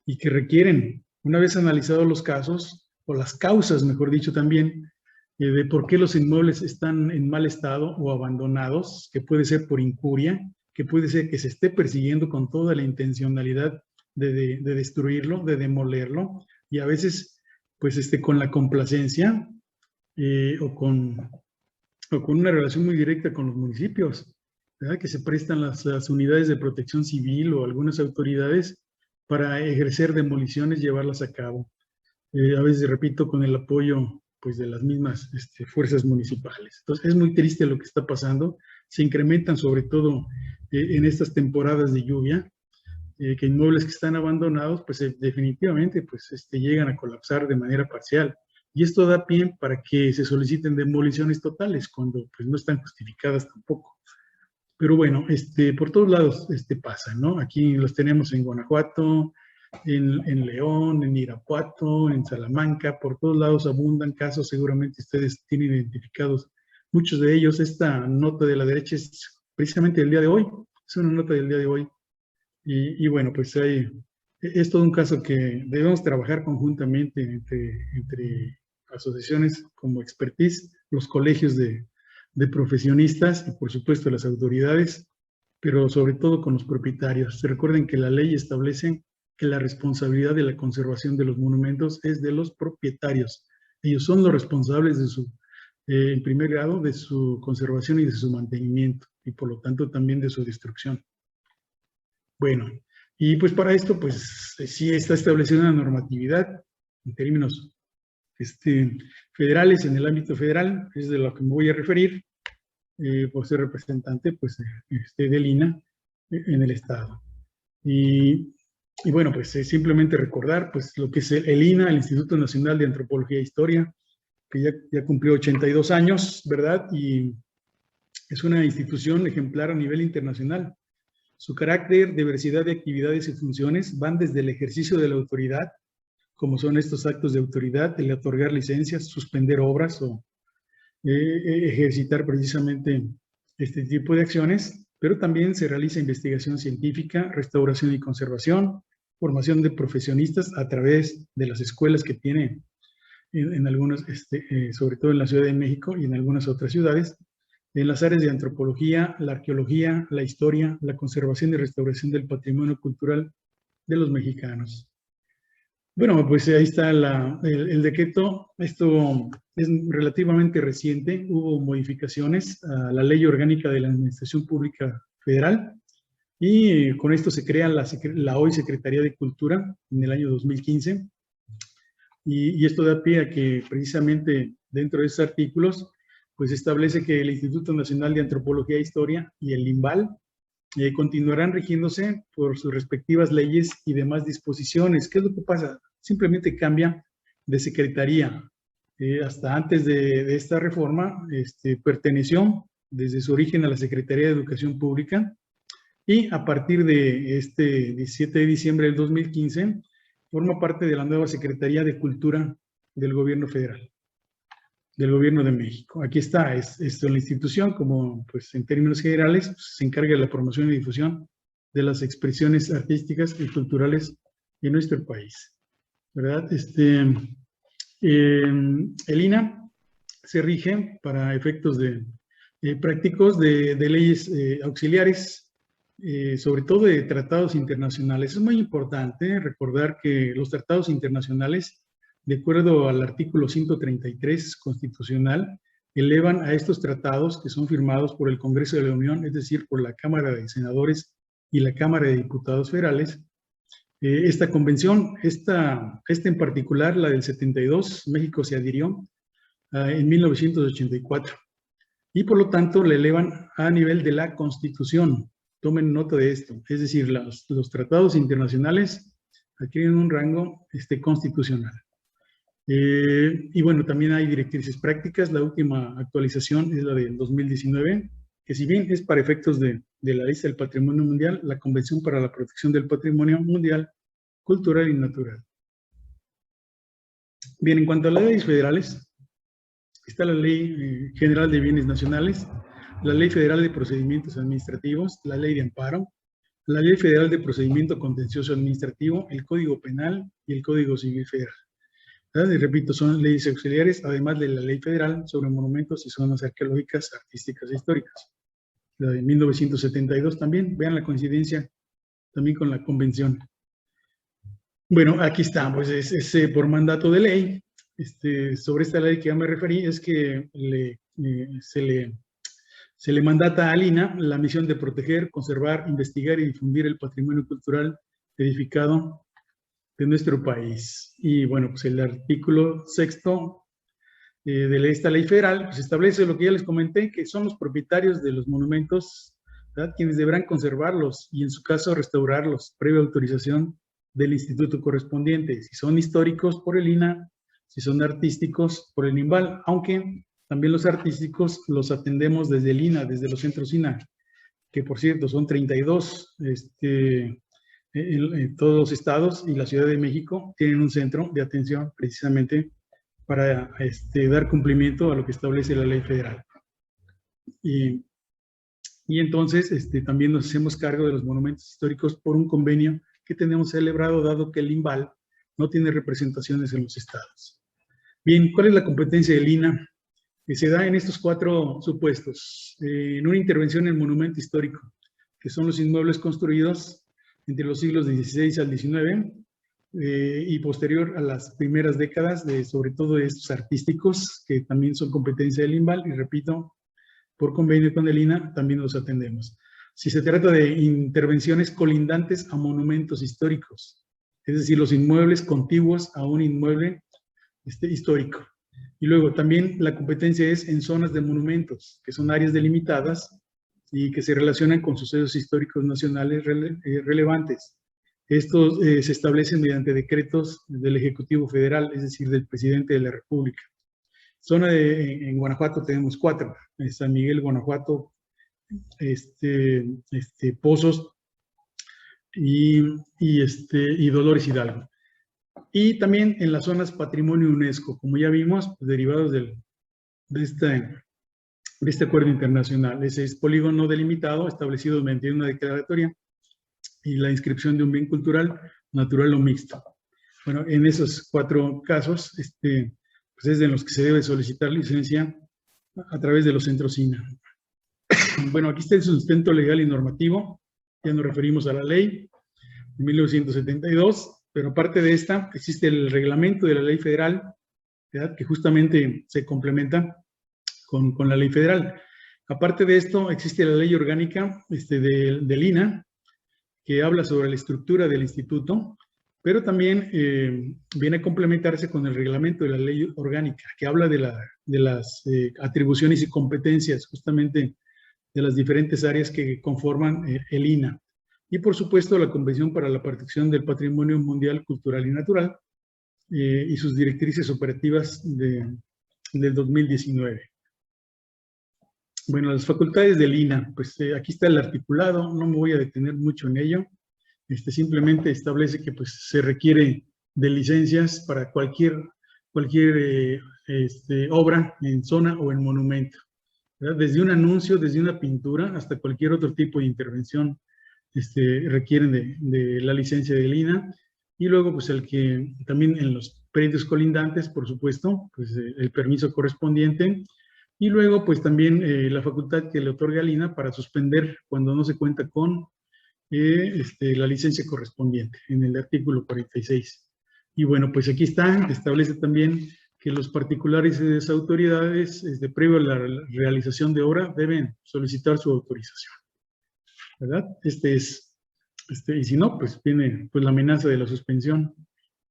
y que requieren, una vez analizados los casos, o las causas, mejor dicho también, de por qué los inmuebles están en mal estado o abandonados, que puede ser por incuria, que puede ser que se esté persiguiendo con toda la intencionalidad de destruirlo, de demolerlo, y a veces, pues, con la complacencia o con una relación muy directa con los municipios, ¿verdad? Que se prestan las unidades de protección civil o algunas autoridades para ejercer demoliciones, llevarlas a cabo. A veces, repito, con el apoyo, pues, de las mismas fuerzas municipales. Entonces, es muy triste lo que está pasando. Se incrementan sobre todo en estas temporadas de lluvia, que inmuebles que están abandonados, pues definitivamente pues, llegan a colapsar de manera parcial. Y esto da pie para que se soliciten demoliciones totales cuando pues, no están justificadas tampoco. Pero bueno, por todos lados pasa, ¿no? Aquí los tenemos en Guanajuato, en León, en Irapuato, en Salamanca, por todos lados abundan casos, seguramente ustedes tienen identificados muchos de ellos. Esta nota de la derecha es precisamente del día de hoy, es una nota del día de hoy. Y bueno, pues es todo un caso que debemos trabajar conjuntamente entre asociaciones como Expertise, los colegios de profesionistas y por supuesto las autoridades, pero sobre todo con los propietarios. Recuerden que la ley establece que la responsabilidad de la conservación de los monumentos es de los propietarios. Ellos son los responsables de su, en primer grado, de su conservación y de su mantenimiento, y por lo tanto también de su destrucción. Bueno, y pues para esto, pues sí está establecida una normatividad en términos federales, en el ámbito federal, es de lo que me voy a referir, por ser representante, pues, del INAH en el Estado. Y bueno, pues simplemente recordar, pues, lo que es el INAH, el Instituto Nacional de Antropología e Historia, que ya cumplió 82 años, ¿verdad? Y es una institución ejemplar a nivel internacional. Su carácter, diversidad de actividades y funciones van desde el ejercicio de la autoridad, como son estos actos de autoridad, el otorgar licencias, suspender obras o ejercitar precisamente este tipo de acciones, pero también se realiza investigación científica, restauración y conservación, formación de profesionistas a través de las escuelas que tiene en algunas, sobre todo en la Ciudad de México y en algunas otras ciudades, en las áreas de antropología, la arqueología, la historia, la conservación y restauración del patrimonio cultural de los mexicanos. Bueno, pues ahí está el decreto. Esto es relativamente reciente. Hubo modificaciones a la Ley Orgánica de la Administración Pública Federal y con esto se crea la hoy Secretaría de Cultura en el año 2015. Y esto da pie a que precisamente dentro de esos artículos pues establece que el Instituto Nacional de Antropología e Historia y el INVAL continuarán rigiéndose por sus respectivas leyes y demás disposiciones. ¿Qué es lo que pasa? Simplemente cambia de secretaría. Hasta antes de esta reforma perteneció desde su origen a la Secretaría de Educación Pública y a partir de este 17 de diciembre del 2015 forma parte de la nueva Secretaría de Cultura del Gobierno Federal, del Gobierno de México. Aquí está, es la institución, como pues en términos generales, pues, se encarga de la promoción y difusión de las expresiones artísticas y culturales en nuestro país, ¿verdad? El INAH se rige para efectos prácticos de leyes auxiliares, sobre todo de tratados internacionales. Es muy importante recordar que los tratados internacionales, de acuerdo al artículo 133 constitucional, elevan a estos tratados que son firmados por el Congreso de la Unión, es decir, por la Cámara de Senadores y la Cámara de Diputados Federales. Esta convención, esta en particular, la del 72, México se adhirió en 1984 y por lo tanto la elevan a nivel de la Constitución. Tomen nota de esto, es decir, los tratados internacionales adquieren un rango constitucional. Y bueno, también hay directrices prácticas. La última actualización es la del 2019, que si bien es para efectos de la lista del patrimonio mundial, la Convención para la Protección del Patrimonio Mundial, Cultural y Natural. Bien, en cuanto a las leyes federales, está la Ley General de Bienes Nacionales, la Ley Federal de Procedimientos Administrativos, la Ley de Amparo, la Ley Federal de Procedimiento Contencioso Administrativo, el Código Penal y el Código Civil Federal. ¿Verdad? Y repito, son leyes auxiliares, además de la Ley Federal sobre monumentos y zonas arqueológicas, artísticas e históricas. La de 1972 también, vean la coincidencia también con la convención. Bueno, aquí está, pues es por mandato de ley. Sobre esta ley que ya me referí, es que se le mandata al INAH la misión de proteger, conservar, investigar y difundir el patrimonio cultural edificado de nuestro país. Y bueno, pues el artículo 6º de esta ley federal pues establece lo que ya les comenté, que son los propietarios de los monumentos, ¿verdad?, quienes deberán conservarlos y en su caso restaurarlos, previa autorización del instituto correspondiente, si son históricos por el INAH, si son artísticos por el INVAL, aunque también los artísticos los atendemos desde el INAH, desde los centros INAH, que por cierto son 32, en todos los estados, y la Ciudad de México tienen un centro de atención precisamente para dar cumplimiento a lo que establece la ley federal. Y entonces también nos hacemos cargo de los monumentos históricos por un convenio que tenemos celebrado, dado que el INVAL no tiene representaciones en los estados. Bien, ¿cuál es la competencia del INAH? Que se da en estos 4 supuestos. En una intervención en monumento histórico, que son los inmuebles construidos entre los siglos XVI al XIX y posterior a las primeras décadas, sobre todo estos artísticos, que también son competencia del INVAL, y repito, por convenio con el INAH también los atendemos. Si se trata de intervenciones colindantes a monumentos históricos, es decir, los inmuebles contiguos a un inmueble histórico. Y luego también la competencia es en zonas de monumentos, que son áreas delimitadas y que se relacionan con sucesos históricos nacionales relevantes. Estos se establecen mediante decretos del Ejecutivo Federal, es decir, del Presidente de la República. En Guanajuato tenemos 4, en San Miguel, Guanajuato, Pozos y Dolores Hidalgo. Y también en las zonas Patrimonio UNESCO, como ya vimos, pues, derivados de este acuerdo internacional. Ese es polígono delimitado establecido mediante una declaratoria y la inscripción de un bien cultural, natural o mixto. Bueno, en esos 4 casos, pues es de los que se debe solicitar licencia a través de los centros INAH. Bueno, aquí está el sustento legal y normativo. Ya nos referimos a la ley de 1972, pero aparte de esta, existe el reglamento de la ley federal, ¿verdad?, que justamente se complementa con la ley federal. Aparte de esto, existe la ley orgánica del INAH, que habla sobre la estructura del instituto, pero también viene a complementarse con el reglamento de la ley orgánica, que habla de las atribuciones y competencias justamente de las diferentes áreas que conforman el INAH. Y por supuesto la Convención para la Protección del Patrimonio Mundial Cultural y Natural y sus directrices operativas del 2019. Bueno, las facultades del INAH, pues aquí está el articulado, no me voy a detener mucho en ello. Simplemente establece que pues, se requiere de licencias para cualquier obra en zona o en monumento, ¿verdad? Desde un anuncio, desde una pintura, hasta cualquier otro tipo de intervención requieren de la licencia del INAH. Y luego, pues el que también en los predios colindantes, por supuesto, pues el permiso correspondiente. Y luego, pues también la facultad que le otorga al INAH para suspender cuando no se cuenta con la licencia correspondiente, en el artículo 46. Y bueno, pues aquí está, establece también que los particulares y las autoridades, previo a la realización de obra, deben solicitar su autorización, ¿verdad? Y si no, pues viene pues, la amenaza de la suspensión.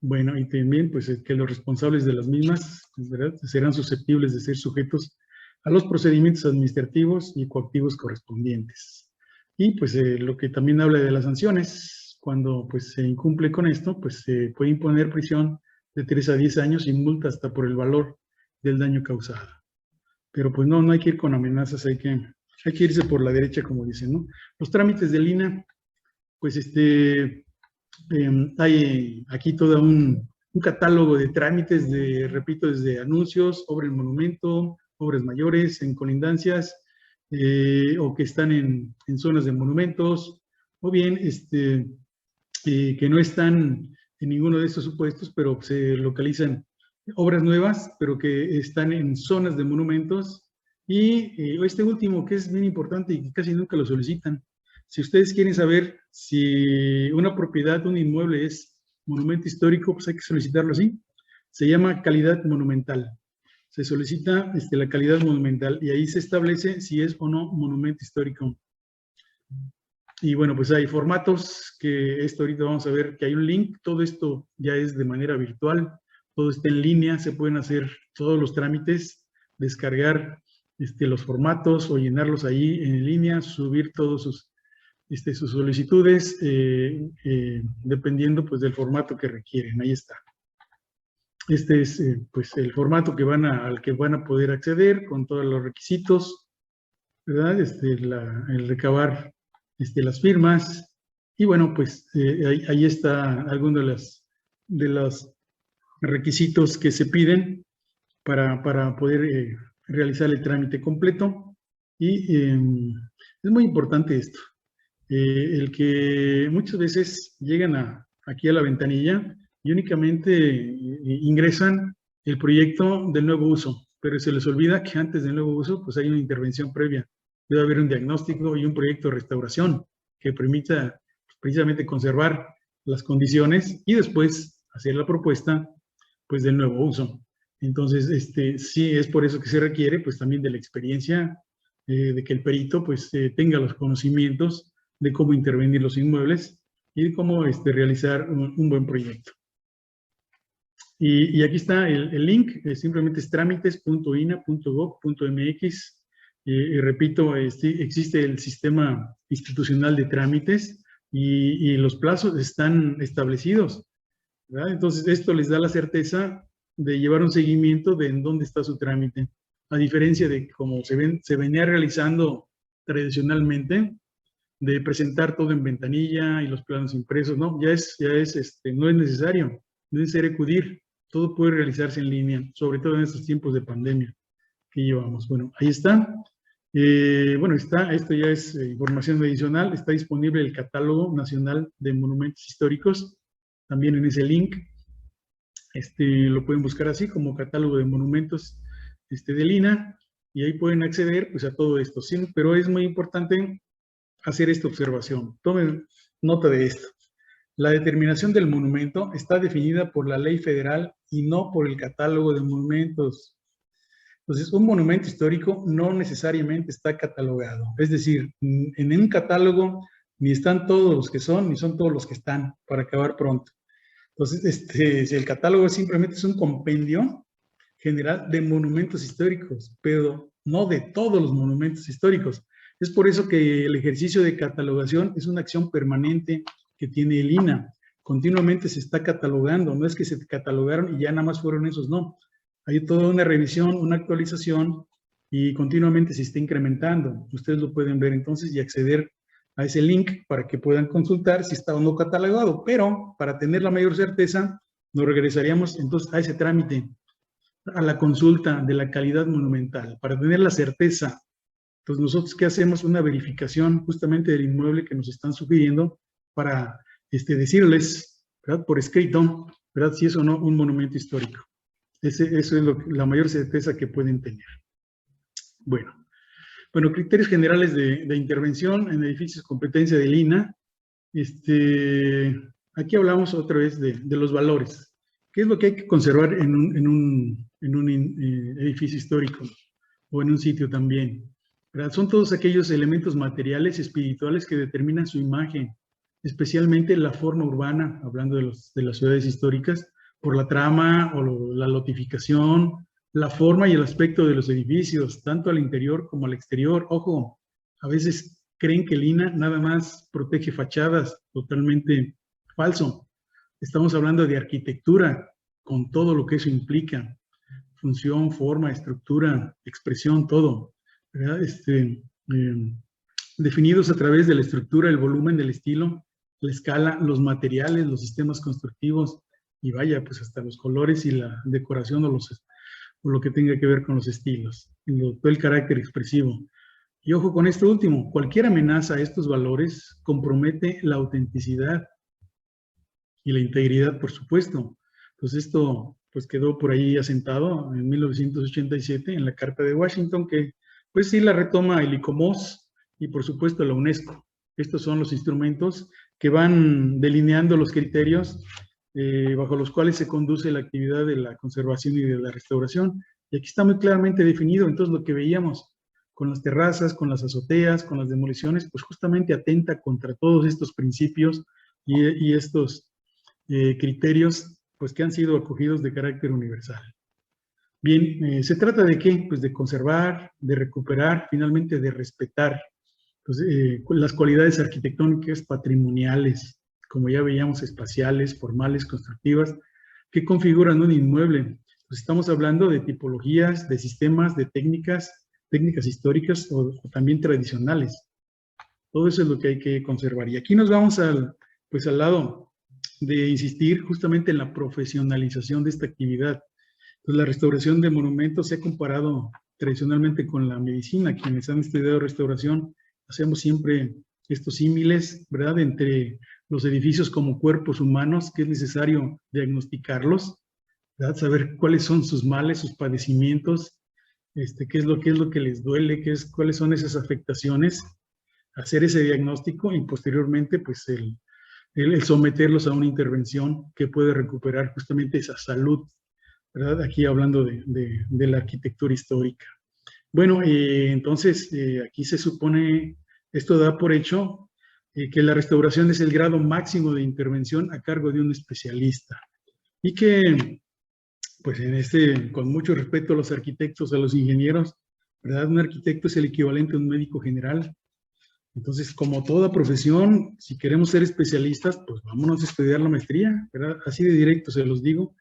Bueno, y también pues que los responsables de las mismas, ¿verdad?, serán susceptibles de ser sujetos a los procedimientos administrativos y coactivos correspondientes. Y pues lo que también habla de las sanciones, cuando pues se incumple con esto, pues se puede imponer prisión de 3 a 10 años y multa hasta por el valor del daño causado. Pero pues no hay que ir con amenazas, hay que irse por la derecha, como dicen, ¿no? Los trámites del INAH, pues hay aquí todo un catálogo de trámites, repito, desde anuncios, obra en monumento, obras mayores, en colindancias, o que están en zonas de monumentos, o bien que no están en ninguno de estos supuestos, pero se localizan obras nuevas, pero que están en zonas de monumentos. Y este último, que es bien importante y que casi nunca lo solicitan. Si ustedes quieren saber si una propiedad, un inmueble es monumento histórico, pues hay que solicitarlo así. Se llama calidad monumental. Se solicita la calidad monumental y ahí se establece si es o no monumento histórico. Y bueno, pues hay formatos que ahorita vamos a ver que hay un link. Todo esto ya es de manera virtual. Todo está en línea. Se pueden hacer todos los trámites, descargar los formatos o llenarlos ahí en línea, subir todos sus solicitudes, dependiendo pues del formato que requieren. Ahí está. Este es pues el formato al que van a poder acceder con todos los requisitos, ¿verdad? El recabar las firmas. Y bueno, pues ahí está alguno de los requisitos que se piden para poder realizar el trámite completo. Y es muy importante esto. El que muchas veces llegan aquí a la ventanilla y únicamente ingresan el proyecto del nuevo uso, pero se les olvida que antes del nuevo uso pues hay una intervención previa. Debe haber un diagnóstico y un proyecto de restauración que permita precisamente conservar las condiciones y después hacer la propuesta pues del nuevo uso. Entonces, sí es por eso que se requiere pues también de la experiencia, de que el perito pues tenga los conocimientos de cómo intervenir los inmuebles y de cómo realizar un buen proyecto. Y aquí está el link, simplemente es trámites.ina.gov.mx. Y repito, existe el sistema institucional de trámites y los plazos están establecidos, ¿verdad? Entonces, esto les da la certeza de llevar un seguimiento de en dónde está su trámite, a diferencia de cómo se venía realizando tradicionalmente, de presentar todo en ventanilla y los planos impresos, ¿no? No es necesario, no es necesario acudir, todo puede realizarse en línea, sobre todo en estos tiempos de pandemia que llevamos. Bueno, ahí está. Bueno, esto ya es información adicional, está disponible el Catálogo Nacional de Monumentos Históricos, también en ese link. Lo pueden buscar así como Catálogo de Monumentos del INAH, y ahí pueden acceder pues a todo esto. Sí, pero es muy importante hacer esta observación. Tomen nota de esto. La determinación del monumento está definida por la ley federal y no por el catálogo de monumentos. Entonces, un monumento histórico no necesariamente está catalogado. Es decir, en un catálogo ni están todos los que son, ni son todos los que están, para acabar pronto. Entonces, si el catálogo simplemente es un compendio general de monumentos históricos, pero no de todos los monumentos históricos. Es por eso que el ejercicio de catalogación es una acción permanente que tiene el INAH. Continuamente se está catalogando, no es que se catalogaron y ya nada más fueron esos, no. Hay toda una revisión, una actualización y continuamente se está incrementando. Ustedes lo pueden ver entonces y acceder a ese link para que puedan consultar si está o no catalogado. Pero para tener la mayor certeza, nos regresaríamos entonces a ese trámite, a la consulta de la calidad monumental, para tener la certeza. Entonces, nosotros, ¿qué hacemos? Una verificación justamente del inmueble que nos están sugiriendo para decirles, ¿verdad? Por escrito, ¿verdad? Si es o no un monumento histórico. Eso es la mayor certeza que pueden tener. Bueno, criterios generales de intervención en edificios competencia del INAH. Aquí hablamos otra vez de los valores. ¿Qué es lo que hay que conservar en un edificio histórico o en un sitio también? ¿Verdad? Son todos aquellos elementos materiales y espirituales que determinan su imagen, especialmente la forma urbana, hablando de las ciudades históricas, por la trama o la lotificación, la forma y el aspecto de los edificios, tanto al interior como al exterior. Ojo, a veces creen que el INAH nada más protege fachadas, totalmente falso. Estamos hablando de arquitectura, con todo lo que eso implica, función, forma, estructura, expresión, todo, ¿verdad? Definidos a través de la estructura, el volumen del estilo, la escala, los materiales, los sistemas constructivos, y vaya, pues hasta los colores y la decoración o lo que tenga que ver con los estilos, todo el carácter expresivo. Y ojo con esto último, cualquier amenaza a estos valores compromete la autenticidad y la integridad, por supuesto. Entonces esto pues quedó por ahí asentado en 1987 en la Carta de Washington, que pues sí la retoma el ICOMOS y por supuesto la UNESCO. Estos son los instrumentos que van delineando los criterios bajo los cuales se conduce la actividad de la conservación y de la restauración. Y aquí está muy claramente definido, entonces lo que veíamos con las terrazas, con las azoteas, con las demoliciones, pues justamente atenta contra todos estos principios y estos criterios pues que han sido acogidos de carácter universal. Bien, ¿se trata de qué? Pues de conservar, de recuperar, finalmente de respetar pues, las cualidades arquitectónicas patrimoniales, como ya veíamos, espaciales, formales, constructivas, que configuran un inmueble. Pues estamos hablando de tipologías, de sistemas, de técnicas históricas o también tradicionales. Todo eso es lo que hay que conservar. Y aquí nos vamos al lado de insistir justamente en la profesionalización de esta actividad. Pues la restauración de monumentos se ha comparado tradicionalmente con la medicina. Quienes han estudiado restauración, hacemos siempre estos símiles, ¿verdad?, entre los edificios como cuerpos humanos, que es necesario diagnosticarlos, ¿verdad?, saber cuáles son sus males, sus padecimientos, qué es lo que les duele, cuáles son esas afectaciones, hacer ese diagnóstico y posteriormente pues el someterlos a una intervención que puede recuperar justamente esa salud, ¿verdad? Aquí hablando de la arquitectura histórica. Bueno, entonces aquí se supone, esto da por hecho que la restauración es el grado máximo de intervención a cargo de un especialista y que, pues con mucho respeto a los arquitectos, a los ingenieros, ¿verdad? Un arquitecto es el equivalente a un médico general. Entonces, como toda profesión, si queremos ser especialistas, pues vámonos a estudiar la maestría, ¿verdad? Así de directo se los digo,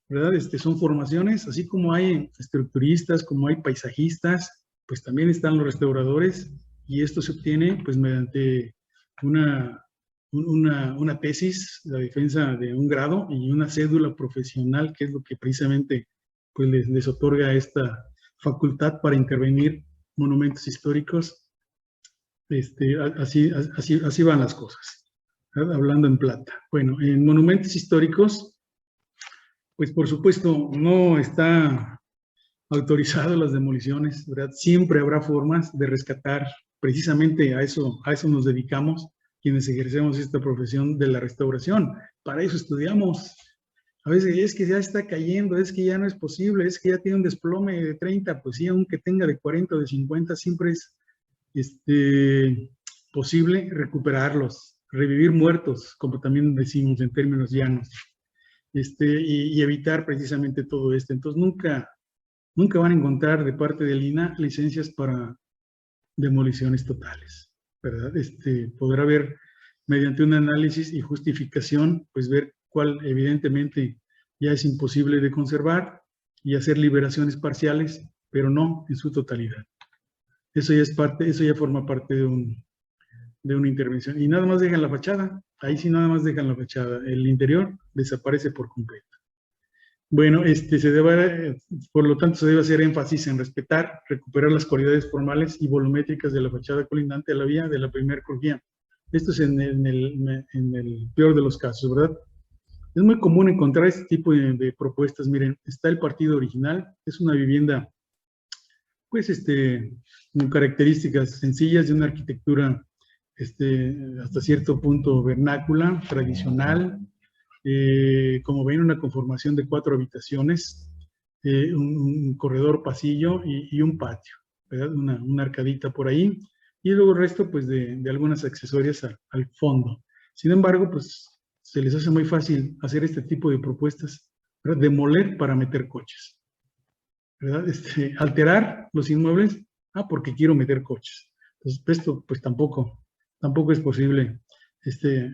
¿verdad? Son formaciones, así como hay estructuristas, como hay paisajistas, pues también están los restauradores, y esto se obtiene pues mediante una tesis, la defensa de un grado y una cédula profesional, que es lo que precisamente pues les otorga esta facultad para intervenir monumentos históricos. Así van las cosas, ¿verdad? Hablando en plata. Bueno, en monumentos históricos, pues por supuesto no está autorizado las demoliciones, ¿verdad? Siempre habrá formas de rescatar, precisamente a eso nos dedicamos quienes ejercemos esta profesión de la restauración. Para eso estudiamos. A veces es que ya está cayendo, es que ya no es posible, es que ya tiene un desplome de 30, pues sí, aunque tenga de 40 o de 50, siempre es posible recuperarlos, revivir muertos, como también decimos en términos llanos, y evitar precisamente todo esto. Entonces nunca van a encontrar de parte del INAH licencias para demoliciones totales, ¿verdad? Podrá haber, mediante un análisis y justificación, pues ver cuál evidentemente ya es imposible de conservar y hacer liberaciones parciales, pero no en su totalidad. Eso ya forma parte de una intervención. Y nada más dejan la fachada. Ahí sí nada más dejan la fachada. El interior desaparece por completo. Bueno, por lo tanto se debe hacer énfasis en respetar, recuperar las cualidades formales y volumétricas de la fachada colindante a la vía de la primera crujía. Esto es en el peor de los casos, ¿verdad? Es muy común encontrar este tipo de propuestas. Miren, está el partido original. Es una vivienda pues con características sencillas de una arquitectura hasta cierto punto vernácula, tradicional, como ven, una conformación de 4 habitaciones, un corredor, pasillo y un patio, ¿verdad? Una arcadita por ahí, y luego el resto pues de algunas accesorias al fondo. Sin embargo, pues se les hace muy fácil hacer este tipo de propuestas, ¿verdad? Demoler para meter coches, ¿verdad? Alterar los inmuebles, porque quiero meter coches. Entonces, esto pues tampoco es posible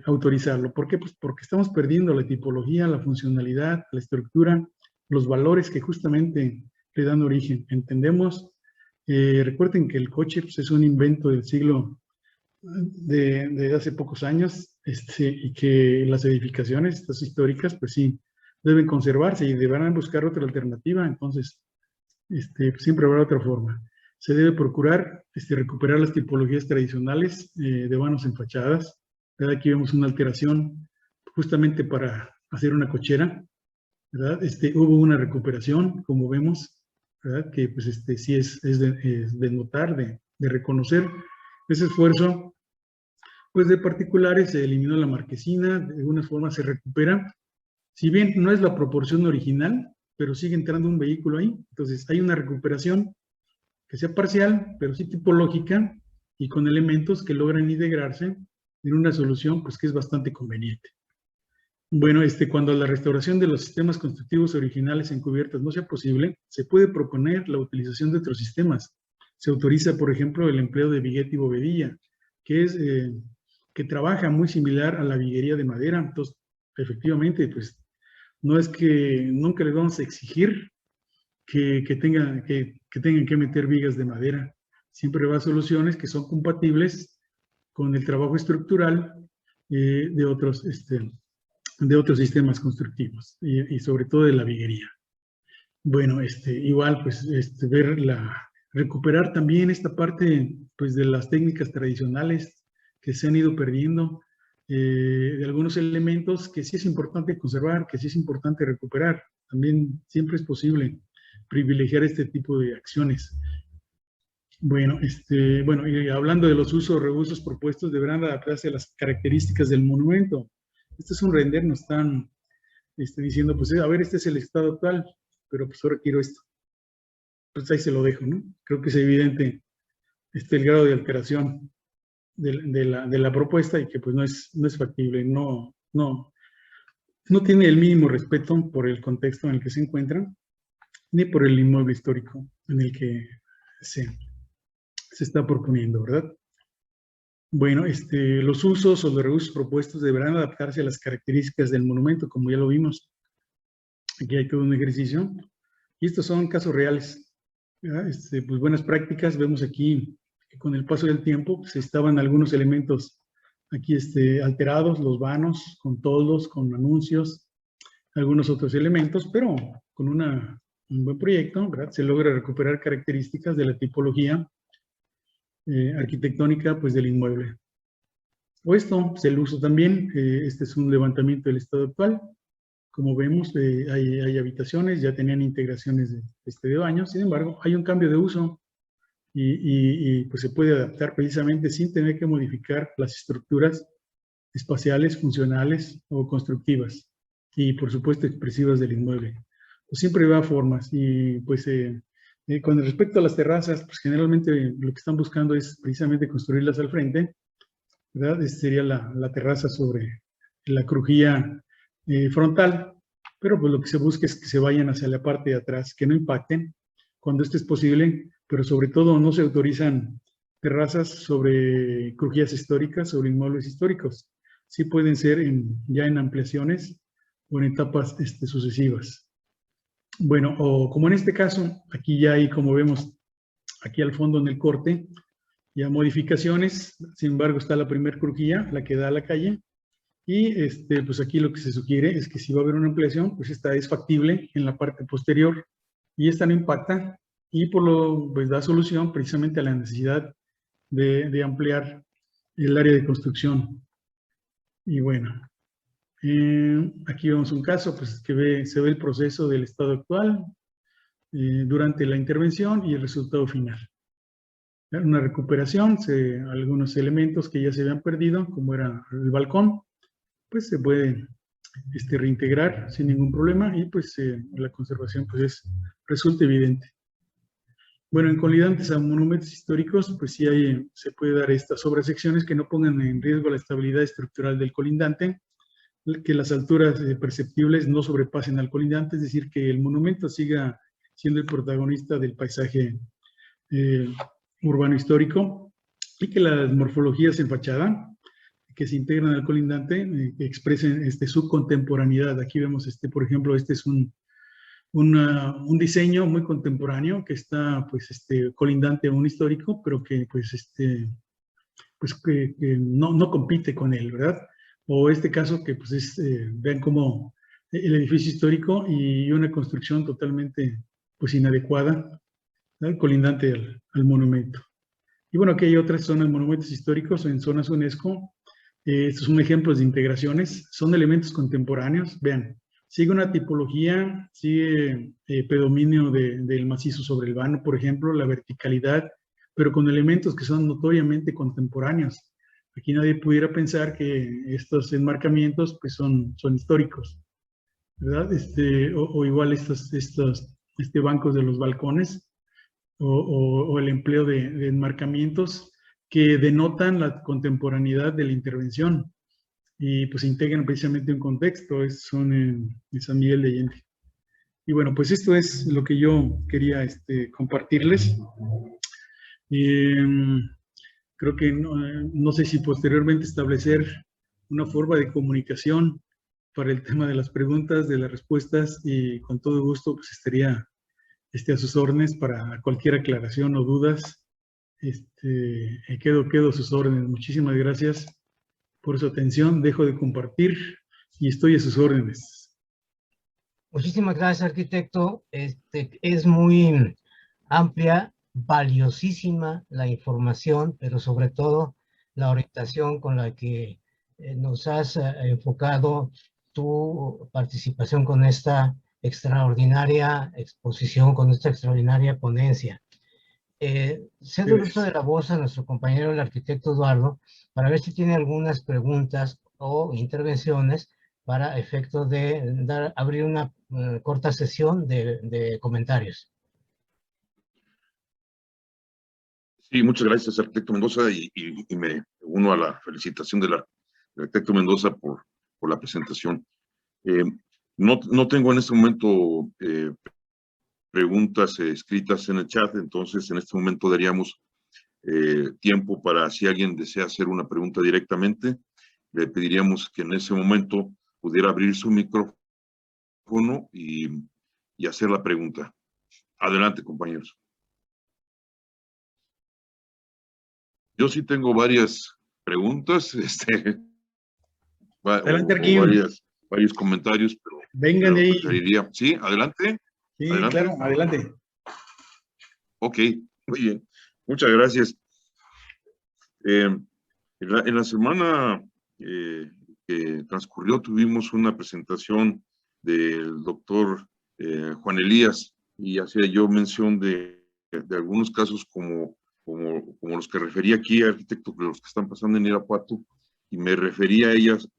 autorizarlo. ¿Por qué? Pues porque estamos perdiendo la tipología, la funcionalidad, la estructura, los valores que justamente le dan origen. Entendemos, recuerden que el coche pues, es un invento del siglo de hace pocos años, y que las edificaciones, estas históricas, pues sí, deben conservarse y deberán buscar otra alternativa. Entonces, siempre habrá otra forma. Se debe procurar recuperar las tipologías tradicionales de vanos en fachadas. ¿Verdad? Aquí vemos una alteración justamente para hacer una cochera, ¿verdad? Hubo una recuperación, como vemos, ¿verdad? Que pues sí es de notar, de reconocer ese esfuerzo. Pues de particulares se eliminó la marquesina, de alguna forma se recupera. Si bien no es la proporción original, pero sigue entrando un vehículo ahí. Entonces hay una recuperación que sea parcial, pero sí tipológica y con elementos que logran integrarse en una solución pues que es bastante conveniente. Bueno, cuando la restauración de los sistemas constructivos originales en cubiertas no sea posible, se puede proponer la utilización de otros sistemas. Se autoriza, por ejemplo, el empleo de vigueta y bovedilla, que trabaja muy similar a la viguería de madera. Entonces, efectivamente, pues no es que nunca les vamos a exigir que tengan que meter vigas de madera. Siempre va a soluciones que son compatibles con el trabajo estructural de otros sistemas constructivos y sobre todo de la viguería. Bueno, igual pues recuperar también esta parte pues de las técnicas tradicionales que se han ido perdiendo, de algunos elementos que sí es importante conservar, que sí es importante recuperar. También siempre es posible privilegiar este tipo de acciones. Bueno, y hablando de los usos o reusos propuestos, deberán adaptarse a las características del monumento. Este es un render, nos están diciendo, pues a ver, este es el estado actual, pero pues ahora quiero esto. Pues ahí se lo dejo, ¿no? Creo que es evidente el grado de alteración de la propuesta y que pues no es factible, no tiene el mínimo respeto por el contexto en el que se encuentra, ni por el inmueble histórico en el que se está proponiendo, ¿verdad? Bueno, los usos o los reusos propuestos deberán adaptarse a las características del monumento, como ya lo vimos. Aquí hay todo un ejercicio. Y estos son casos reales, ¿verdad? Pues buenas prácticas. Vemos aquí que con el paso del tiempo pues, estaban algunos elementos aquí alterados, los vanos, con toldos, con anuncios, algunos otros elementos, pero con un buen proyecto, ¿verdad? Se logra recuperar características de la tipología arquitectónica pues del inmueble. O esto, pues, el uso también, este es un levantamiento del estado actual. Como vemos, hay habitaciones, ya tenían integraciones de baños, sin embargo, hay un cambio de uso y pues se puede adaptar precisamente sin tener que modificar las estructuras espaciales, funcionales o constructivas y por supuesto expresivas del inmueble. Pues siempre va a formas y pues con respecto a las terrazas, pues generalmente lo que están buscando es precisamente construirlas al frente, ¿verdad? Sería la terraza sobre la crujía frontal, pero pues lo que se busca es que se vayan hacia la parte de atrás, que no impacten cuando esto es posible, pero sobre todo no se autorizan terrazas sobre crujías históricas, sobre inmuebles históricos. Sí pueden ser ya en ampliaciones o en etapas sucesivas. Bueno, o como en este caso, aquí ya hay, como vemos, aquí al fondo en el corte, ya modificaciones, sin embargo está la primer crujía, la que da a la calle, y pues aquí lo que se sugiere es que si va a haber una ampliación, pues esta es factible en la parte posterior, y esta no impacta, y pues da solución precisamente a la necesidad de ampliar el área de construcción. Y bueno, aquí vemos un caso pues, que se ve el proceso del estado actual durante la intervención y el resultado final. Una recuperación, algunos elementos que ya se habían perdido, como era el balcón, pues se puede reintegrar sin ningún problema y pues la conservación pues resulta evidente. Bueno, en colidantes a monumentos históricos, pues sí se puede dar estas sobresecciones que no pongan en riesgo la estabilidad estructural del colindante, que las alturas perceptibles no sobrepasen al colindante, es decir, que el monumento siga siendo el protagonista del paisaje urbano histórico y que las morfologías en fachada que se integran al colindante expresen su contemporaneidad. Aquí vemos, por ejemplo, este es un diseño muy contemporáneo que está pues colindante a un histórico, pero que pues que no compite con él, ¿verdad? O este caso que pues vean como el edificio histórico y una construcción totalmente pues inadecuada ¿verdad? Colindante al monumento. Y bueno, aquí hay otras zonas, monumentos históricos en zonas UNESCO. Estos son ejemplos de integraciones, son elementos contemporáneos. Vean, sigue una tipología, sigue predominio del macizo sobre el vano, por ejemplo, la verticalidad, pero con elementos que son notoriamente contemporáneos. Aquí nadie pudiera pensar que estos enmarcamientos pues son históricos, ¿verdad? O igual estos bancos de los balcones, o el empleo de enmarcamientos que denotan la contemporaneidad de la intervención y pues integran precisamente un contexto, son en San Miguel de Allende. Y bueno, pues esto es lo que yo quería compartirles. Creo que no sé si posteriormente establecer una forma de comunicación para el tema de las preguntas, de las respuestas, y con todo gusto pues estaría a sus órdenes para cualquier aclaración o dudas. Quedo a sus órdenes. Muchísimas gracias por su atención. Dejo de compartir y estoy a sus órdenes. Muchísimas gracias, arquitecto. Es muy amplia, valiosísima la información, pero sobre todo la orientación con la que nos has enfocado tu participación con esta extraordinaria exposición, con esta extraordinaria ponencia. Cedo el uso de la voz a nuestro compañero, el arquitecto Eduardo, para ver si tiene algunas preguntas o intervenciones para efecto de abrir una corta sesión de comentarios. Sí, muchas gracias, arquitecto Mendoza, y me uno a la felicitación del arquitecto Mendoza por la presentación. No tengo en este momento preguntas escritas en el chat, entonces en este momento daríamos tiempo para si alguien desea hacer una pregunta directamente. Le pediríamos que en ese momento pudiera abrir su micrófono y hacer la pregunta. Adelante, compañeros. Yo sí tengo varias preguntas, Adelante, varios comentarios, pero vengan de ahí. Preferiría. Sí, adelante. Sí, adelante. Claro, adelante. Ok, muy bien. Muchas gracias. En la semana que transcurrió tuvimos una presentación del doctor Juan Elías, y hacía yo mención de algunos casos como los que refería aquí, arquitecto, los que están pasando en Irapuato, y me refería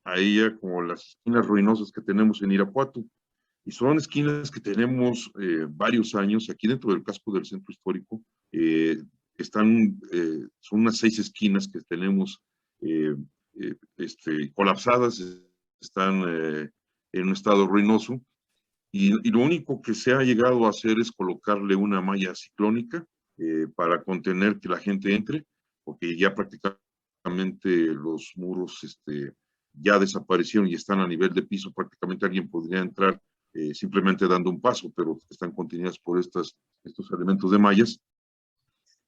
a ella como las esquinas ruinosas que tenemos en Irapuato. Y son esquinas que tenemos varios años aquí dentro del casco del centro histórico. Son unas 6 esquinas que tenemos colapsadas, están en un estado ruinoso, y lo único que se ha llegado a hacer es colocarle una malla ciclónica para contener que la gente entre, porque ya prácticamente los muros ya desaparecieron y están a nivel de piso. Prácticamente alguien podría entrar simplemente dando un paso, pero están contenidas por estos elementos de mallas.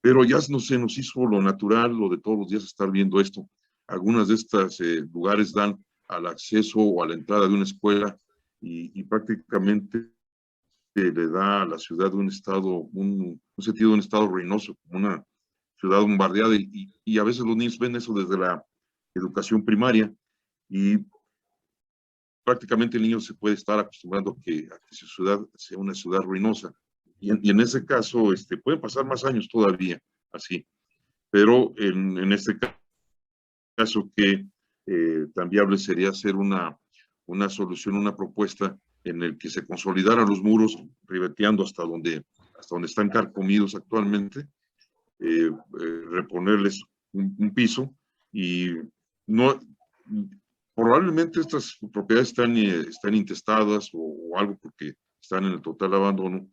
Pero ya se nos hizo lo natural, lo de todos los días, estar viendo esto. Algunas de estas lugares dan al acceso o a la entrada de una escuela, y prácticamente le da a la ciudad un sentido de un estado ruinoso, como una ciudad bombardeada, y a veces los niños ven eso desde la educación primaria, y prácticamente el niño se puede estar acostumbrando a que su ciudad sea una ciudad ruinosa, y en ese caso pueden pasar más años todavía así, pero en este caso que tan viable sería hacer una solución, una propuesta en el que se consolidaran los muros, ribeteando hasta donde están carcomidos actualmente, reponerles un piso, y probablemente estas propiedades están intestadas o algo, porque están en el total abandono,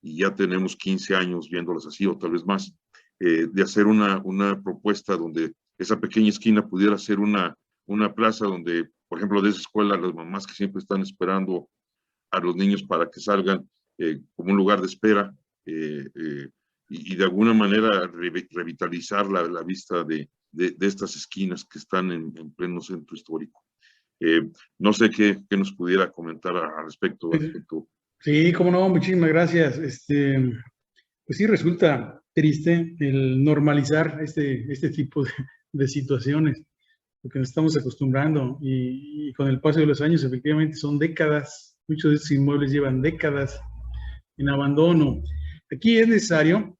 y ya tenemos 15 años viéndolas así, o tal vez más, de hacer una propuesta donde esa pequeña esquina pudiera ser una plaza donde, por ejemplo, de esa escuela, las mamás que siempre están esperando a los niños para que salgan, como un lugar de espera, y de alguna manera revitalizar la vista de estas esquinas que están en pleno centro histórico. No sé qué nos pudiera comentar al respecto. Sí, cómo no, muchísimas gracias. Pues sí, resulta triste el normalizar este tipo de situaciones, porque nos estamos acostumbrando y con el paso de los años, efectivamente, son décadas, muchos de estos inmuebles llevan décadas en abandono. Aquí es necesario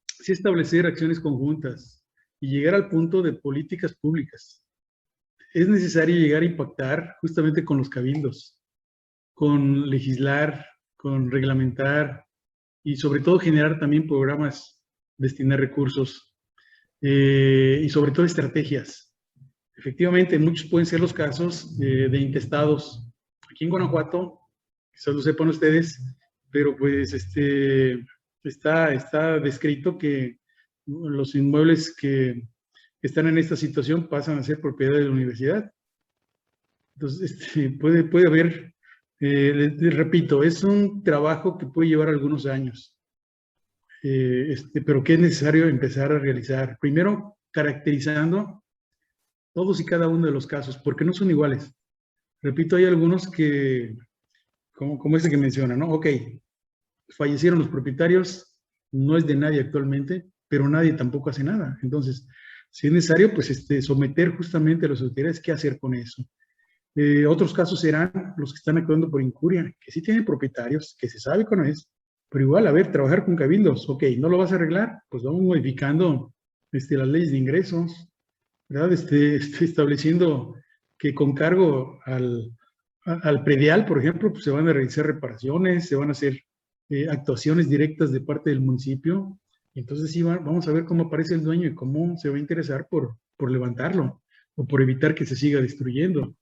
sí establecer acciones conjuntas y llegar al punto de políticas públicas. Es necesario llegar a impactar justamente con los cabildos, con legislar, con reglamentar y sobre todo generar también programas, destinar recursos y sobre todo estrategias. Efectivamente, muchos pueden ser los casos de intestados. Aquí en Guanajuato, quizás lo sepan ustedes, pero pues está descrito que los inmuebles que están en esta situación pasan a ser propiedad de la universidad. Entonces, puede haber, les repito, es un trabajo que puede llevar algunos años, pero que es necesario empezar a realizar. Primero, caracterizando todos y cada uno de los casos, porque no son iguales. Repito, hay algunos que, como este que menciona, ¿no? Ok, fallecieron los propietarios, no es de nadie actualmente, pero nadie tampoco hace nada. Entonces, si es necesario, pues someter justamente a las autoridades qué hacer con eso. Otros casos serán los que están actuando por incuria, que sí tienen propietarios, que se sabe cuándo es, pero igual, a ver, trabajar con cabildos, ok, ¿no lo vas a arreglar? Pues vamos modificando las leyes de ingresos, ¿verdad? Estableciendo que con cargo al predial, por ejemplo, pues se van a realizar reparaciones, se van a hacer actuaciones directas de parte del municipio. Entonces sí, vamos a ver cómo aparece el dueño y cómo se va a interesar por levantarlo o por evitar que se siga destruyendo.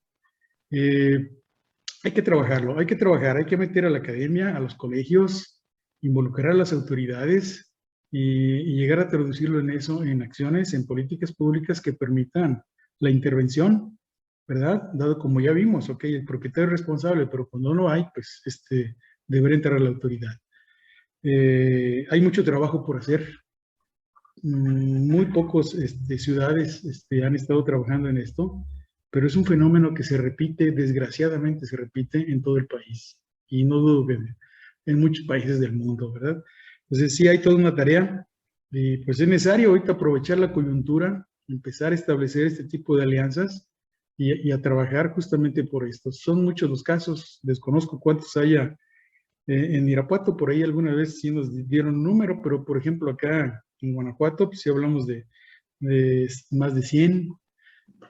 Hay que trabajarlo, hay que meter a la academia, a los colegios, involucrar a las autoridades y llegar a traducirlo en eso, en acciones, en políticas públicas que permitan la intervención, ¿verdad? Dado como ya vimos, ok, el propietario es responsable, pero cuando no hay, pues debería entrar a la autoridad. Hay mucho trabajo por hacer. Muy pocos ciudades han estado trabajando en esto, pero es un fenómeno que se repite, desgraciadamente se repite en todo el país. Y no dudo que en muchos países del mundo, ¿verdad? Entonces sí hay toda una tarea, y pues es necesario ahorita aprovechar la coyuntura, empezar a establecer este tipo de alianzas y a trabajar justamente por esto. Son muchos los casos, desconozco cuántos haya en Irapuato, por ahí alguna vez sí nos dieron un número, pero por ejemplo acá en Guanajuato, pues sí hablamos de más de 100,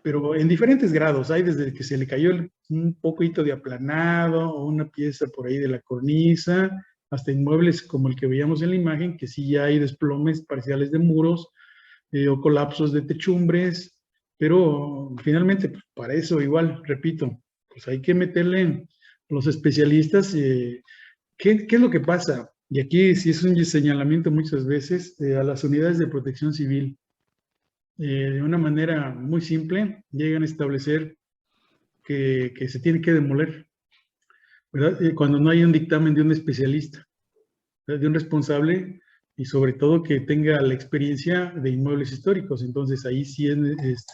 pero en diferentes grados. Hay desde que se le cayó un poquito de aplanado o una pieza por ahí de la cornisa, hasta inmuebles como el que veíamos en la imagen, que sí ya hay desplomes parciales de muros o colapsos de techumbres, pero finalmente pues, para eso igual, repito, pues hay que meterle los especialistas. ¿Qué es lo que pasa? Y aquí sí es un señalamiento muchas veces a las unidades de protección civil. De una manera muy simple, llegan a establecer que se tiene que demoler, ¿verdad? Cuando no hay un dictamen de un especialista, ¿verdad? De un responsable y sobre todo que tenga la experiencia de inmuebles históricos. Entonces ahí sí es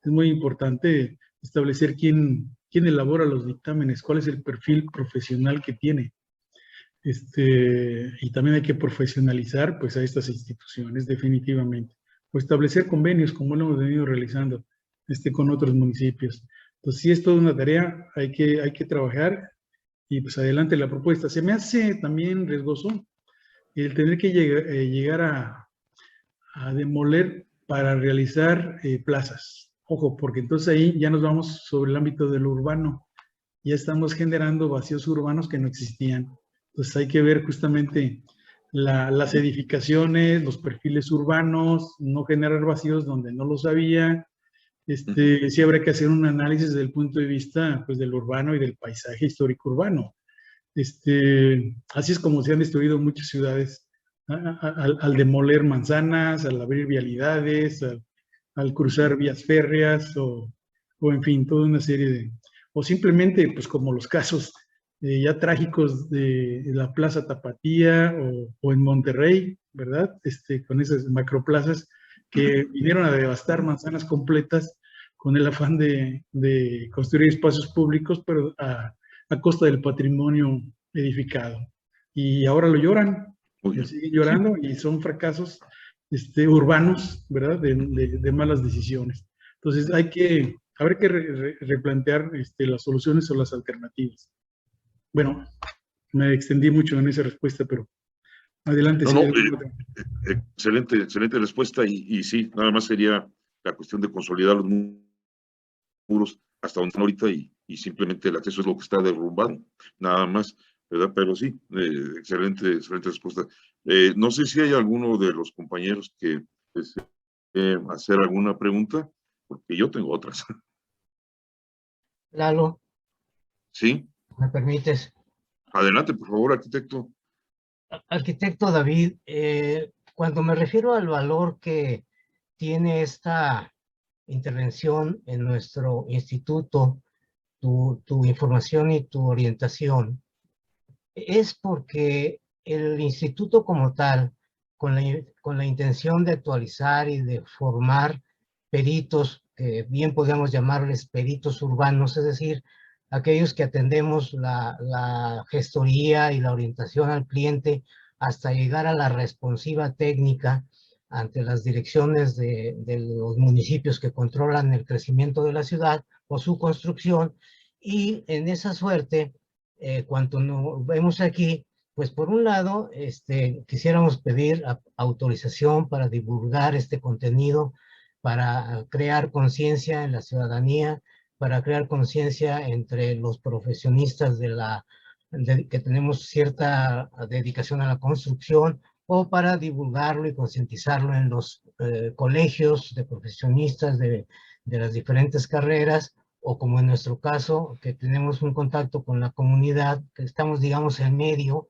muy importante establecer quién elabora los dictámenes, cuál es el perfil profesional que tiene. Y también hay que profesionalizar pues a estas instituciones definitivamente, o establecer convenios como lo hemos venido realizando con otros municipios. Entonces sí es toda una tarea, hay que trabajar y pues adelante la propuesta. Se me hace también riesgoso el tener que llegar a demoler para realizar plazas. Ojo, porque entonces ahí ya nos vamos sobre el ámbito de lo urbano, ya estamos generando vacíos urbanos que no existían. Entonces hay que ver justamente las edificaciones, los perfiles urbanos, no generar vacíos donde no los había. Sí habrá que hacer un análisis desde el punto de vista pues, del urbano y del paisaje histórico urbano. Así es como se han destruido muchas ciudades, al demoler manzanas, al abrir vialidades, al cruzar vías férreas o en fin, toda una serie de... O simplemente, pues como los casos ya trágicos de la Plaza Tapatía o en Monterrey, ¿verdad? Con esas macroplazas que vinieron a devastar manzanas completas con el afán de construir espacios públicos, pero a costa del patrimonio edificado. Y ahora lo lloran, Muy lo bien. siguen llorando y son fracasos urbanos, ¿verdad? De malas decisiones. Entonces habrá que replantear las soluciones o las alternativas. Bueno, me extendí mucho en esa respuesta, pero adelante. No, Sí, no, alguna otra. excelente, excelente respuesta y sí, nada más sería la cuestión de consolidar los muros hasta donde están ahorita y simplemente el acceso es lo que está derrumbado, nada más, ¿verdad? Pero sí, excelente, excelente respuesta. No sé si hay alguno de los compañeros que desee hacer alguna pregunta, porque yo tengo otras. Lalo, Sí, ¿me permites? adelante, por favor, arquitecto. Arquitecto David, cuando me refiero al valor que tiene esta intervención en nuestro instituto, tu información y tu orientación, es porque el instituto como tal, con la intención de actualizar y de formar peritos, que bien podríamos llamarles peritos urbanos, es decir, aquellos que atendemos la gestoría y la orientación al cliente hasta llegar a la responsiva técnica ante las direcciones de los municipios que controlan el crecimiento de la ciudad o su construcción, y en esa suerte, cuanto nos vemos aquí, pues por un lado, quisiéramos pedir autorización para divulgar este contenido, para crear conciencia en la ciudadanía, para crear conciencia entre los profesionistas que tenemos cierta dedicación a la construcción, o para divulgarlo y concientizarlo en los colegios de profesionistas de las diferentes carreras, o como en nuestro caso, que tenemos un contacto con la comunidad, que estamos, digamos, en medio,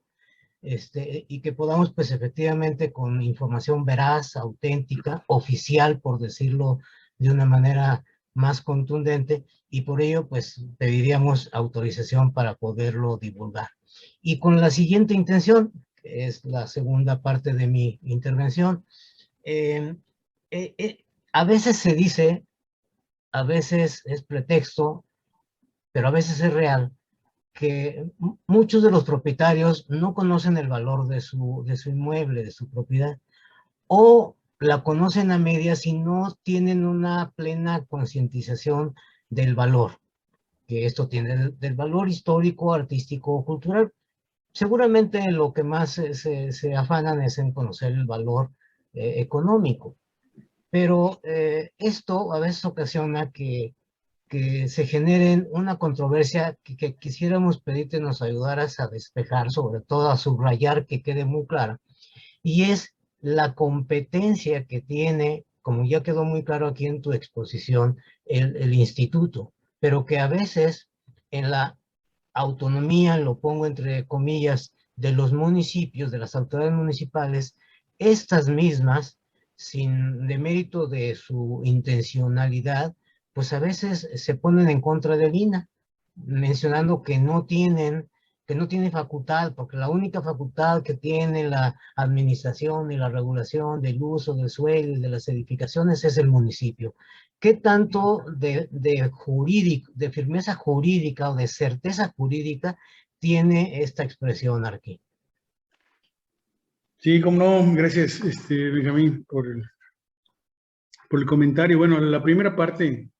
y que podamos, pues, efectivamente, con información veraz, auténtica, oficial, por decirlo de una manera más contundente, y por ello, pues, pediríamos autorización para poderlo divulgar. Y con la siguiente intención, que es la segunda parte de mi intervención, eh, a veces se dice, a veces es pretexto, pero a veces es real, que muchos de los propietarios no conocen el valor de su inmueble, de su propiedad, o la conocen a medias y no tienen una plena concientización del valor que esto tiene, del valor histórico, artístico o cultural. Seguramente lo que más se afanan es en conocer el valor económico, pero esto a veces ocasiona que se generen una controversia que quisiéramos pedirte nos ayudaras a despejar, sobre todo a subrayar, que quede muy clara, y es la competencia que tiene, como ya quedó muy claro aquí en tu exposición, el instituto, pero que a veces en la autonomía, lo pongo entre comillas, de los municipios, de las autoridades municipales, estas mismas, sin demérito de su intencionalidad, pues a veces se ponen en contra del INAH, mencionando que no tiene facultad, porque la única facultad que tiene la administración y la regulación del uso del suelo y de las edificaciones es el municipio. ¿Qué tanto de firmeza jurídica o de certeza jurídica tiene esta expresión, Arqui? Sí, como no, gracias, Benjamín, por el comentario. Bueno, la primera parte,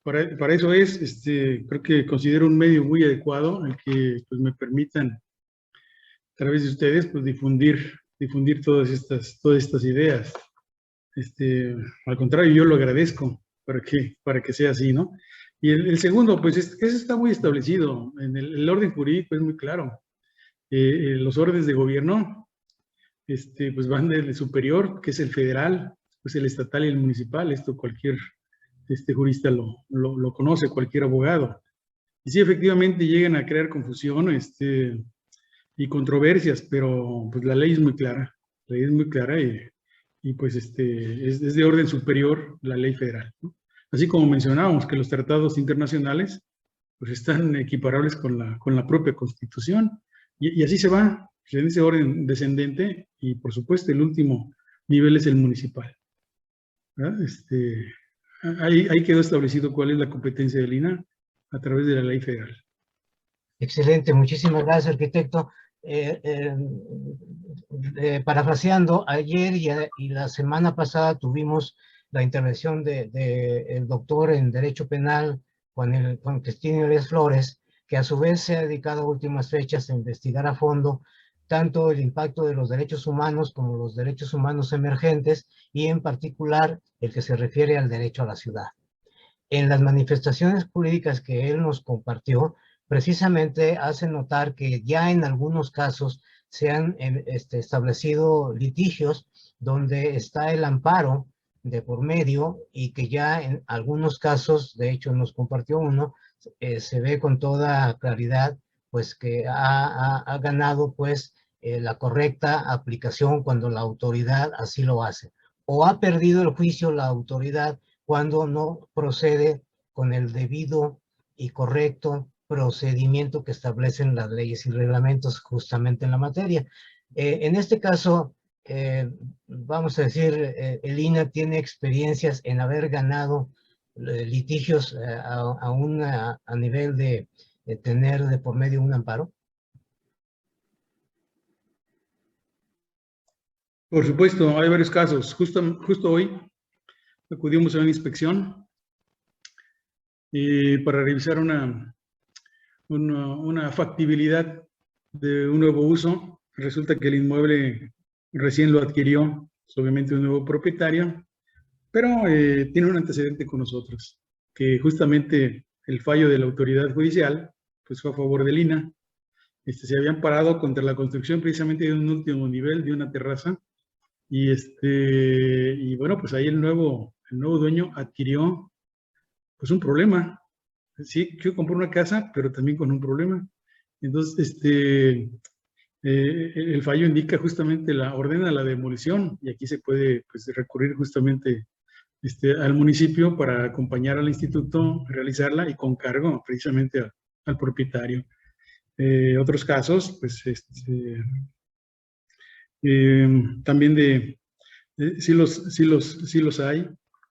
para eso es, creo que considero un medio muy adecuado el que, pues, me permitan, a través de ustedes, pues, difundir todas estas ideas. Al contrario, yo lo agradezco para que sea así, ¿no? Y el segundo, pues, eso está muy establecido. En el orden jurídico es muy claro. Los órdenes de gobierno, pues, van del superior, que es el federal, pues el estatal y el municipal. Esto cualquier jurista lo conoce, cualquier abogado. Y sí, efectivamente llegan a crear confusión y controversias, pero pues la ley es muy clara. La ley es muy clara y pues es de orden superior la ley federal, ¿no? Así como mencionábamos que los tratados internacionales pues están equiparables con la propia Constitución, y así se va, en ese orden descendente, y por supuesto el último nivel es el municipal, ¿verdad? Ahí quedó establecido cuál es la competencia del INAH a través de la ley federal. Excelente, muchísimas gracias, arquitecto. parafraseando, ayer y la semana pasada tuvimos la intervención el doctor en Derecho Penal, Juan Cristina Elias Flores, que a su vez se ha dedicado a últimas fechas a investigar a fondo tanto el impacto de los derechos humanos como los derechos humanos emergentes, y en particular el que se refiere al derecho a la ciudad. En las manifestaciones jurídicas que él nos compartió, precisamente hace notar que ya en algunos casos se han establecido litigios donde está el amparo de por medio, y que ya en algunos casos, de hecho nos compartió uno, se ve con toda claridad pues que ha ganado pues la correcta aplicación cuando la autoridad así lo hace, o ha perdido el juicio la autoridad cuando no procede con el debido y correcto procedimiento que establecen las leyes y reglamentos justamente en la materia. En este caso, vamos a decir, el INAH tiene experiencias en haber ganado litigios a nivel de tener de por medio un amparo. Por supuesto, hay varios casos. Justo hoy acudimos a una inspección para revisar una factibilidad de un nuevo uso. Resulta que el inmueble recién lo adquirió, obviamente un nuevo propietario, pero tiene un antecedente con nosotros, que justamente el fallo de la autoridad judicial pues fue a favor del INAH. Se habían parado contra la construcción precisamente de un último nivel, de una terraza, y bueno, pues ahí el nuevo dueño adquirió pues un problema. Sí, yo compré una casa, pero también con un problema. Entonces, el fallo indica justamente ordena la demolición, y aquí se puede pues recurrir justamente al municipio para acompañar al instituto a realizarla, y con cargo precisamente al propietario. Otros casos, pues también sí los hay,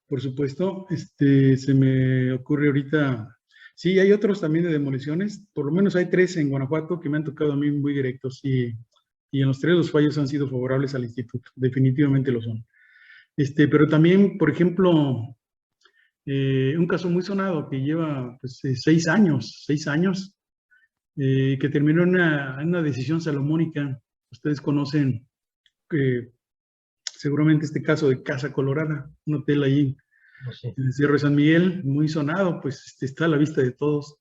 por supuesto. Se me ocurre ahorita, sí, hay otros también de demoliciones, por lo menos hay 3 en Guanajuato que me han tocado a mí muy directos, y en los 3 los fallos han sido favorables al instituto, definitivamente lo son. Pero también, por ejemplo, un caso muy sonado que lleva pues, 6 años, que terminó en una decisión salomónica. Ustedes conocen seguramente este caso de Casa Colorada, un hotel ahí en el Cerro de San Miguel, muy sonado, pues está a la vista de todos.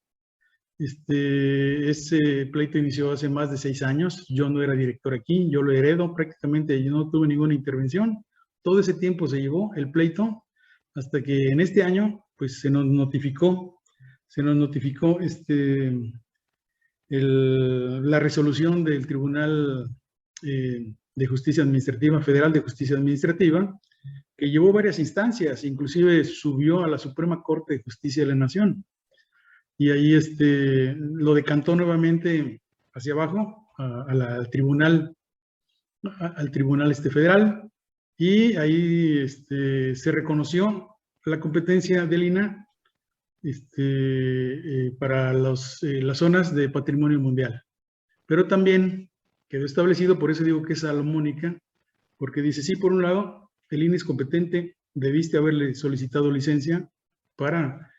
Ese pleito inició hace más de 6 años, yo no era director aquí, yo lo heredo prácticamente, yo no tuve ninguna intervención. Todo ese tiempo se llevó el pleito, hasta que en este año pues se nos notificó la resolución del Tribunal de Justicia Administrativa, Federal de Justicia Administrativa, que llevó varias instancias, inclusive subió a la Suprema Corte de Justicia de la Nación, y ahí lo decantó nuevamente hacia abajo al Tribunal Federal, y ahí se reconoció la competencia del INAH para las zonas de patrimonio mundial. Pero también quedó establecido, por eso digo que es salomónica, porque dice, sí, por un lado, el INAH es competente, debiste haberle solicitado licencia para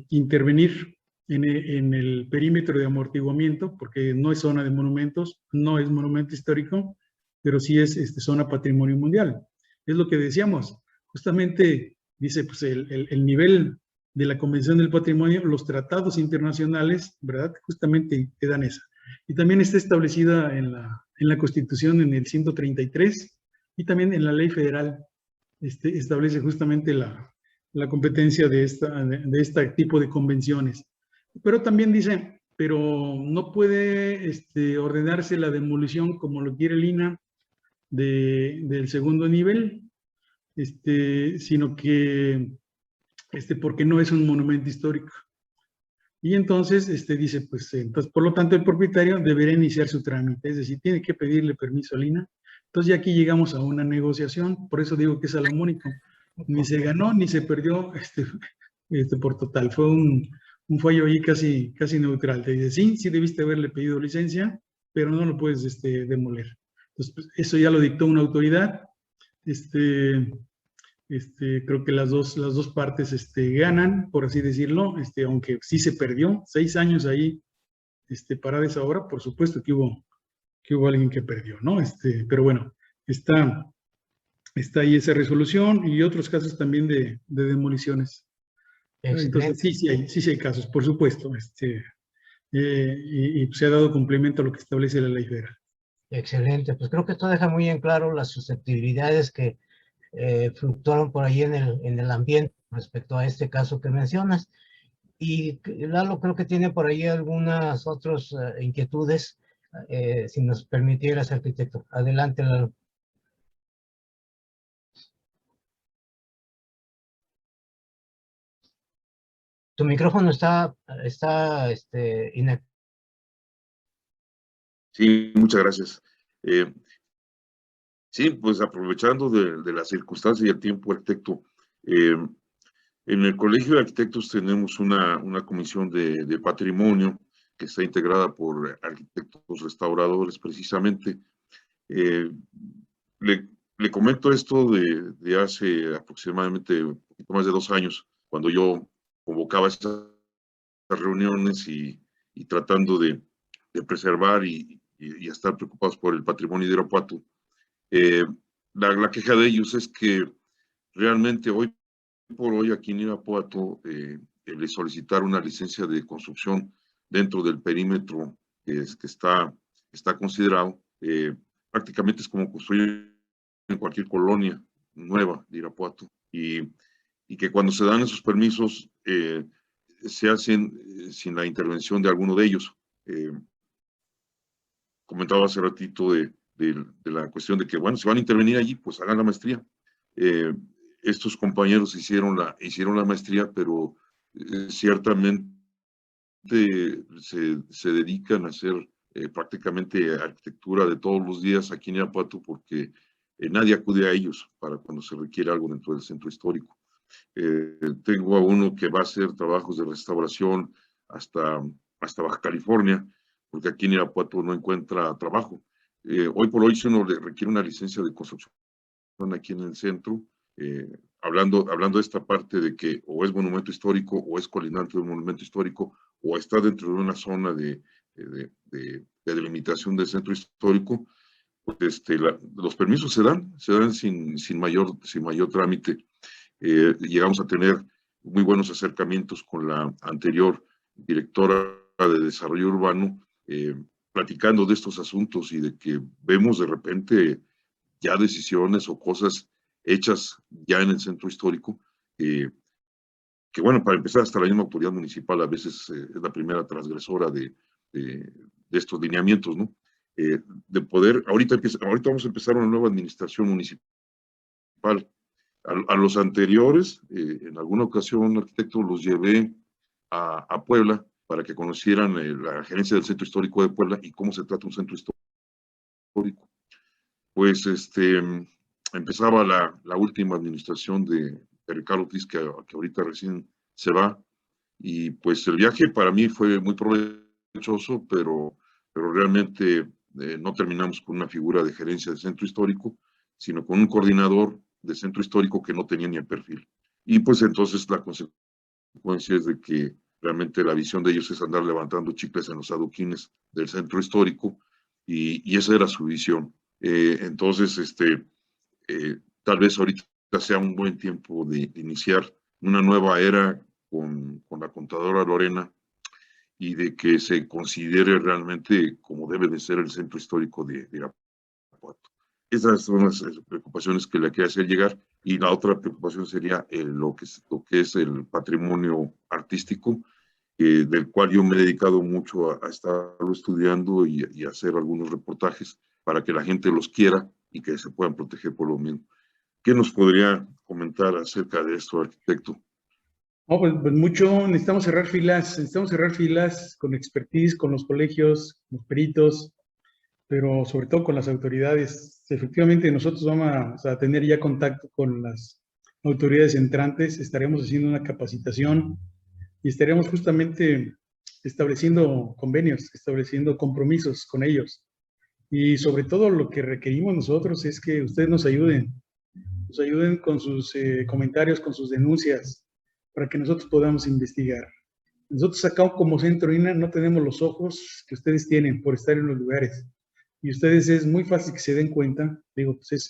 intervenir en el perímetro de amortiguamiento, porque no es zona de monumentos, no es monumento histórico, pero sí es zona patrimonio mundial. Es lo que decíamos, justamente dice pues el nivel de la Convención del Patrimonio, los tratados internacionales, ¿verdad? Justamente te dan esa. Y también está establecida en la Constitución en el 133, y también en la ley federal establece justamente la competencia de este tipo de convenciones. Pero también dice, pero no puede ordenarse la demolición como lo quiere el INAH del segundo nivel, sino que porque no es un monumento histórico. Y entonces dice, pues entonces por lo tanto el propietario deberá iniciar su trámite, es decir, tiene que pedirle permiso al INAH. Entonces ya aquí llegamos a una negociación, por eso digo que es salomónico. Ni se ganó ni se perdió por total. Fue un fallo ahí casi neutral. Te dice, sí debiste haberle pedido licencia, pero no lo puedes demoler. Entonces, pues, eso ya lo dictó una autoridad. Creo que las dos partes ganan, por así decirlo, aunque sí se perdió, 6 años ahí parada esa obra, por supuesto que hubo alguien que perdió, ¿no? Pero bueno, está ahí esa resolución y otros casos también de demoliciones. Entonces sí hay casos, por supuesto, y se ha dado cumplimiento a lo que establece la ley federal. Excelente, pues creo que esto deja muy en claro las susceptibilidades que fluctuaron por ahí en el ambiente respecto a este caso que mencionas. Y Lalo creo que tiene por ahí algunas otras inquietudes, si nos permitieras, arquitecto. Adelante, Lalo. Tu micrófono está inactivo. Sí, muchas gracias. Sí, pues aprovechando de la circunstancia y el tiempo, arquitecto, en el Colegio de Arquitectos tenemos una comisión de patrimonio que está integrada por arquitectos restauradores precisamente. Le comento esto de hace aproximadamente un poquito más de 2 años, cuando yo convocaba esas reuniones y tratando de preservar y estar preocupados por el patrimonio de Irapuato. La queja de ellos es que realmente hoy por hoy aquí en Irapuato el solicitar una licencia de construcción dentro del perímetro que está considerado, prácticamente es como construir en cualquier colonia nueva de Irapuato, y que cuando se dan esos permisos se hacen sin la intervención de alguno de ellos. Comentaba hace ratito de la cuestión de que, bueno, si van a intervenir allí, pues hagan la maestría. Estos compañeros hicieron la maestría, pero ciertamente se dedican a hacer prácticamente arquitectura de todos los días aquí en Irapuato, porque nadie acude a ellos para cuando se requiere algo dentro del centro histórico. Tengo a uno que va a hacer trabajos de restauración hasta Baja California, porque aquí en Irapuato no encuentra trabajo. Hoy por hoy, si uno le requiere una licencia de construcción aquí en el centro, hablando de esta parte de que o es monumento histórico o es colindante de un monumento histórico o está dentro de una zona de delimitación del centro histórico, pues los permisos se dan sin mayor trámite. Llegamos a tener muy buenos acercamientos con la anterior directora de Desarrollo Urbano, platicando de estos asuntos y de que vemos de repente ya decisiones o cosas hechas ya en el centro histórico, que bueno, para empezar, hasta la misma autoridad municipal a veces es la primera transgresora de estos lineamientos, ¿no? De poder, ahorita vamos a empezar una nueva administración municipal. A los anteriores, en alguna ocasión, arquitecto, los llevé a Puebla para que conocieran la gerencia del Centro Histórico de Puebla y cómo se trata un centro histórico. Pues empezaba la última administración de Ricardo Ortiz, que ahorita recién se va, y pues el viaje para mí fue muy provechoso, pero realmente no terminamos con una figura de gerencia del centro histórico, sino con un coordinador de centro histórico que no tenía ni el perfil. Y pues entonces la consecuencia es de que realmente la visión de ellos es andar levantando chicles en los adoquines del centro histórico, y esa era su visión. Entonces, tal vez ahorita sea un buen tiempo de iniciar una nueva era con la contadora Lorena, y de que se considere realmente como debe de ser el centro histórico de Irapuato. Esas son las preocupaciones que le quería hacer llegar, y la otra preocupación sería lo que es el patrimonio artístico, del cual yo me he dedicado mucho a estarlo estudiando y a hacer algunos reportajes para que la gente los quiera y que se puedan proteger por lo mismo. ¿Qué nos podría comentar acerca de esto, arquitecto? No, pues mucho, necesitamos cerrar filas con expertise, con los colegios, los peritos, pero sobre todo con las autoridades. Efectivamente, nosotros vamos a tener ya contacto con las autoridades entrantes, estaremos haciendo una capacitación y estaremos justamente estableciendo convenios, estableciendo compromisos con ellos. Y sobre todo lo que requerimos nosotros es que ustedes nos ayuden con sus comentarios, con sus denuncias, para que nosotros podamos investigar. Nosotros acá como Centro INA no tenemos los ojos que ustedes tienen por estar en los lugares. Y ustedes es muy fácil que se den cuenta. Digo, pues es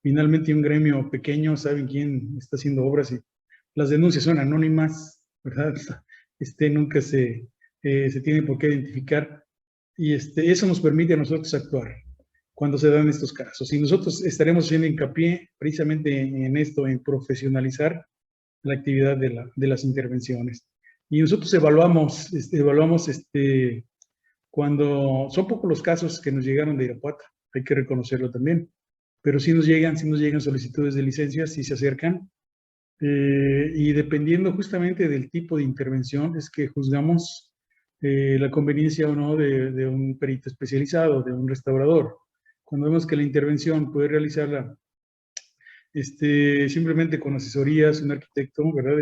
finalmente un gremio pequeño, saben quién está haciendo obras y las denuncias son anónimas, ¿verdad? Nunca se tiene por qué identificar. Y eso nos permite a nosotros actuar cuando se dan estos casos. Y nosotros estaremos haciendo hincapié precisamente en esto, en profesionalizar la actividad de las intervenciones. Y nosotros evaluamos cuando son pocos los casos que nos llegaron de Irapuato, hay que reconocerlo también, pero sí nos llegan solicitudes de licencias, sí se acercan, y dependiendo justamente del tipo de intervención es que juzgamos la conveniencia o no de un perito especializado, de un restaurador. Cuando vemos que la intervención puede realizarla simplemente con asesorías, un arquitecto, ¿verdad?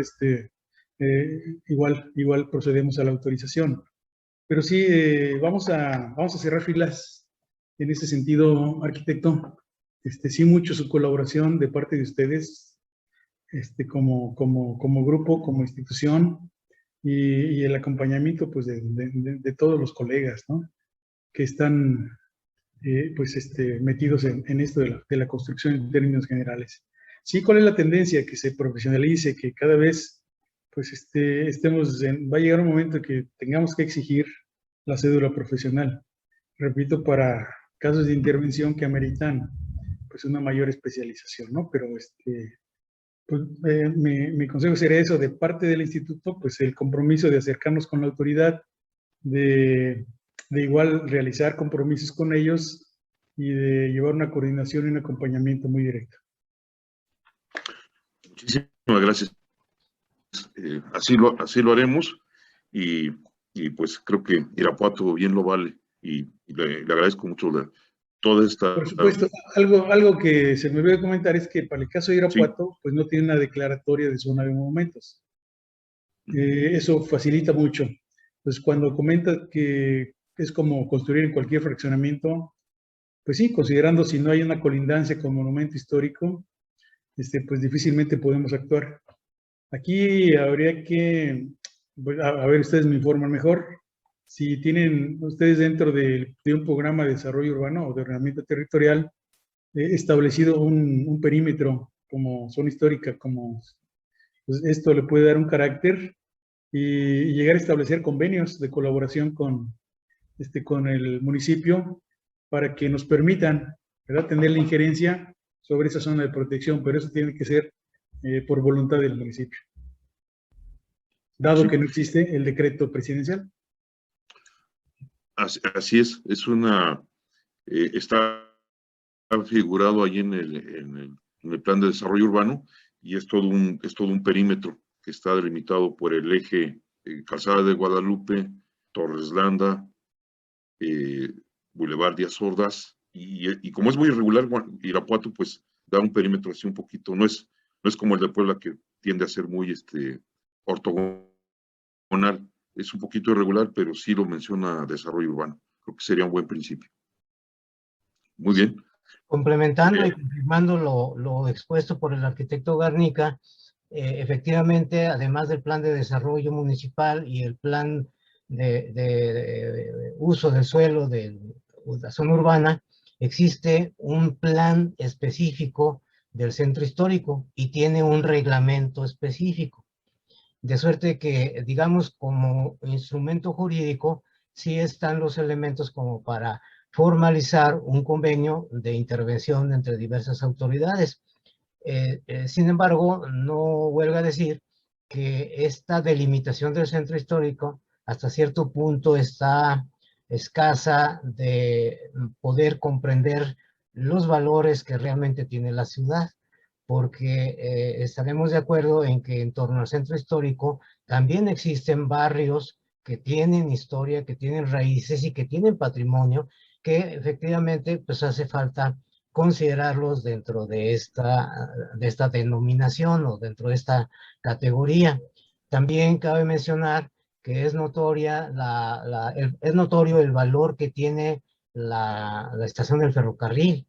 Igual procedemos a la autorización. Pero sí, vamos a cerrar filas en ese sentido, arquitecto. Sí, mucho su colaboración de parte de ustedes, como grupo, como institución, y el acompañamiento, pues, de todos los colegas, ¿no? Que están, metidos en esto de la construcción en términos generales. Sí, ¿cuál es la tendencia? Que se profesionalice, que cada vez, pues, va a llegar un momento que tengamos que exigir la cédula profesional. Repito, para casos de intervención que ameritan, pues, una mayor especialización, ¿no? Pero, pues, mi consejo sería eso, de parte del instituto, pues, el compromiso de acercarnos con la autoridad, de igual realizar compromisos con ellos y de llevar una coordinación y un acompañamiento muy directo. Muchísimas gracias. Así lo haremos y pues creo que Irapuato bien lo vale y le agradezco mucho toda esta... Por supuesto, algo que se me olvidó comentar es que para el caso de Irapuato, sí, pues no tiene una declaratoria de zona de monumentos. Eso facilita mucho. Pues cuando comenta que es como construir en cualquier fraccionamiento, pues sí, considerando si no hay una colindancia con monumento histórico, pues difícilmente podemos actuar. Aquí habría que, a ver, ustedes me informan mejor, si tienen ustedes dentro de un programa de desarrollo urbano o de ordenamiento territorial establecido un perímetro como zona histórica, pues esto le puede dar un carácter y llegar a establecer convenios de colaboración con el municipio para que nos permitan, ¿verdad?, tener la injerencia sobre esa zona de protección, pero eso tiene que ser por voluntad del municipio, dado que no existe el decreto presidencial. Así es está figurado ahí en el plan de desarrollo urbano y es todo un perímetro que está delimitado por el eje Calzada de Guadalupe, Torres Landa, Boulevard Díaz Ordaz, y como es muy irregular, Irapuato pues da un perímetro así un poquito, no es como el de Puebla que tiende a ser muy ortogonal, es un poquito irregular, pero sí lo menciona desarrollo urbano, creo que sería un buen principio. Muy bien. Complementando y confirmando lo expuesto por el arquitecto Garnica, efectivamente, además del plan de desarrollo municipal y el plan de uso del suelo de la zona urbana, existe un plan específico del centro histórico y tiene un reglamento específico. De suerte que, digamos, como instrumento jurídico, sí están los elementos como para formalizar un convenio de intervención entre diversas autoridades. Sin embargo, no huelga decir que esta delimitación del centro histórico hasta cierto punto está escasa de poder comprender los valores que realmente tiene la ciudad, porque estaremos de acuerdo en que en torno al centro histórico también existen barrios que tienen historia, que tienen raíces y que tienen patrimonio, que efectivamente pues hace falta considerarlos dentro de esta denominación o dentro de esta categoría. También cabe mencionar que es notoria es notorio el valor que tiene la estación del ferrocarril,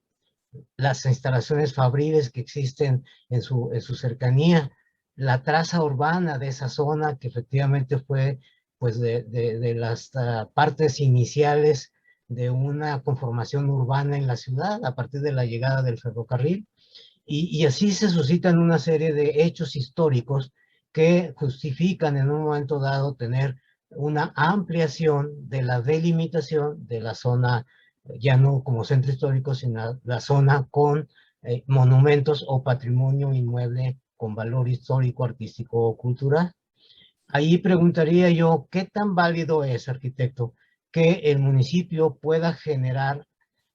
las instalaciones fabriles que existen en su cercanía, la traza urbana de esa zona, que efectivamente fue pues de las partes iniciales de una conformación urbana en la ciudad a partir de la llegada del ferrocarril. Y así se suscitan una serie de hechos históricos que justifican en un momento dado tener una ampliación de la delimitación de la zona, ya no como centro histórico, sino la zona con monumentos o patrimonio inmueble con valor histórico, artístico o cultural. Ahí preguntaría yo, ¿qué tan válido es, arquitecto, que el municipio pueda generar,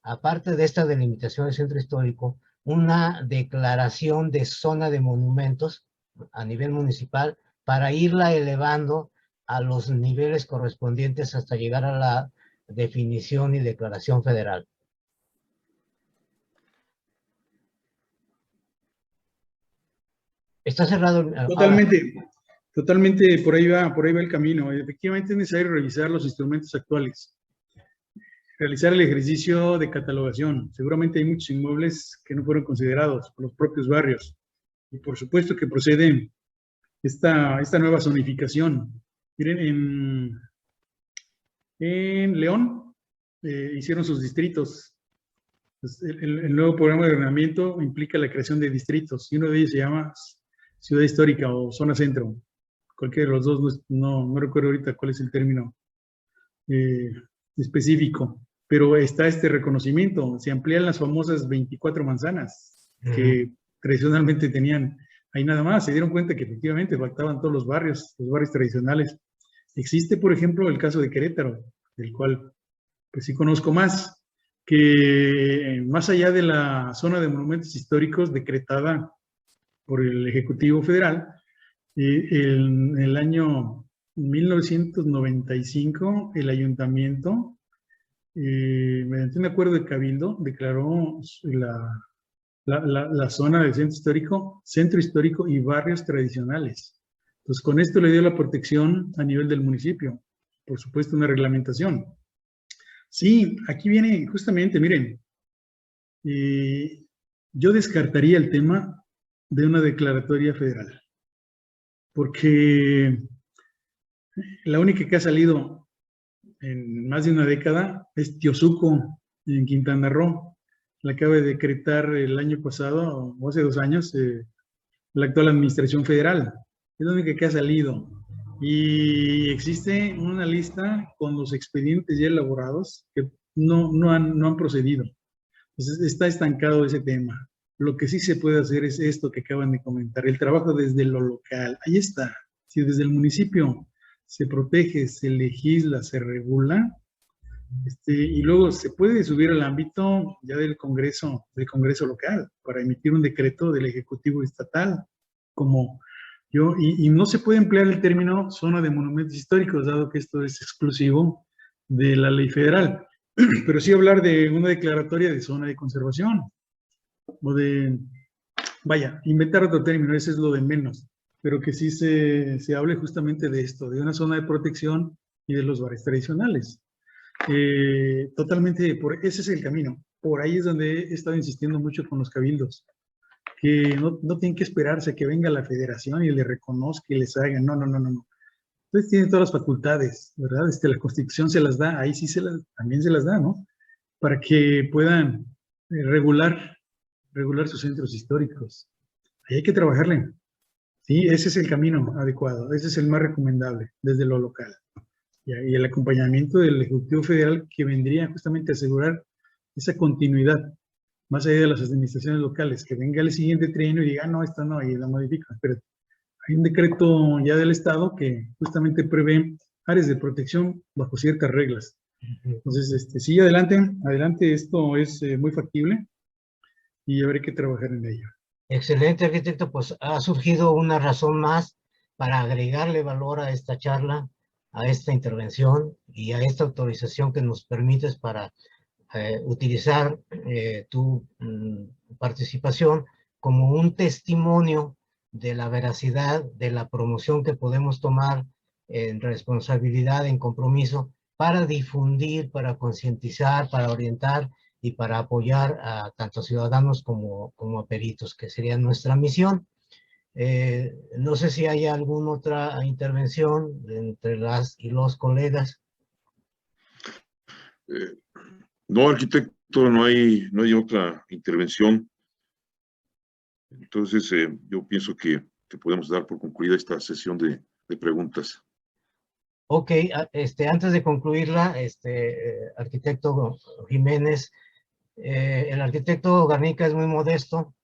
aparte de esta delimitación del centro histórico, una declaración de zona de monumentos a nivel municipal para irla elevando a los niveles correspondientes hasta llegar a la definición y declaración federal? Está cerrado. Totalmente por ahí va el camino. Efectivamente es necesario revisar los instrumentos actuales, realizar el ejercicio de catalogación. Seguramente hay muchos inmuebles que no fueron considerados por los propios barrios. Y por supuesto que procede esta nueva zonificación. Miren, en León hicieron sus distritos. Pues el nuevo programa de ordenamiento implica la creación de distritos, y uno de ellos se llama Ciudad Histórica o Zona Centro. Cualquiera de los dos, no recuerdo ahorita cuál es el término específico, pero está este reconocimiento. Se amplían las famosas 24 manzanas que tradicionalmente tenían ahí nada más. Se dieron cuenta que efectivamente faltaban todos los barrios tradicionales. Existe, por ejemplo, el caso de Querétaro, del cual pues sí conozco más, que más allá de la zona de monumentos históricos decretada por el Ejecutivo Federal, en el año 1995, el ayuntamiento, mediante un acuerdo de cabildo, declaró la zona de centro histórico y barrios tradicionales. Entonces, con esto le dio la protección a nivel del municipio. Por supuesto, una reglamentación. Sí, aquí viene justamente, miren, yo descartaría el tema de una declaratoria federal, porque la única que ha salido en más de una década es Teosuco, en Quintana Roo. La acaba de decretar el año pasado, o hace 2 años, la actual administración federal. Es la única que ha salido. Y existe una lista con los expedientes ya elaborados que no han procedido. Entonces está estancado ese tema. Lo que sí se puede hacer es esto que acaban de comentar, el trabajo desde lo local. Ahí está. Si desde el municipio se protege, se legisla, se regula, y luego se puede subir al ámbito ya del Congreso local para emitir un decreto del Ejecutivo Estatal, y no se puede emplear el término zona de monumentos históricos, dado que esto es exclusivo de la ley federal, pero sí hablar de una declaratoria de zona de conservación, o inventar otro término, ese es lo de menos, pero que sí se hable justamente de esto, de una zona de protección y de los bares tradicionales. Totalmente, ese es el camino. Por ahí es donde he estado insistiendo mucho con los cabildos, que no tienen que esperarse a que venga la federación y les reconozca y les haga. No. Ustedes tienen todas las facultades, ¿verdad? La Constitución se las da, ahí sí también se las da, ¿no? Para que puedan regular sus centros históricos. Ahí hay que trabajarle. Sí, ese es el camino adecuado, ese es el más recomendable desde lo local. Y el acompañamiento del Ejecutivo Federal, que vendría justamente a asegurar esa continuidad, más allá de las administraciones locales, que venga el siguiente trienio y diga, no, esta no, y la modifica. Pero hay un decreto ya del Estado que justamente prevé áreas de protección bajo ciertas reglas. Entonces, sí, adelante, esto es muy factible y habrá que trabajar en ello. Excelente, arquitecto, pues ha surgido una razón más para agregarle valor a esta charla, a esta intervención y a esta autorización que nos permites para utilizar tu participación como un testimonio de la veracidad de la promoción que podemos tomar en responsabilidad, en compromiso, para difundir, para concientizar, para orientar y para apoyar a tanto ciudadanos como a peritos, que sería nuestra misión. No sé si hay alguna otra intervención entre las y los colegas. No, arquitecto, no hay otra intervención. Entonces, yo pienso que podemos dar por concluida esta sesión de preguntas. Ok, antes de concluirla, arquitecto Jiménez, el arquitecto Garnica es muy modesto,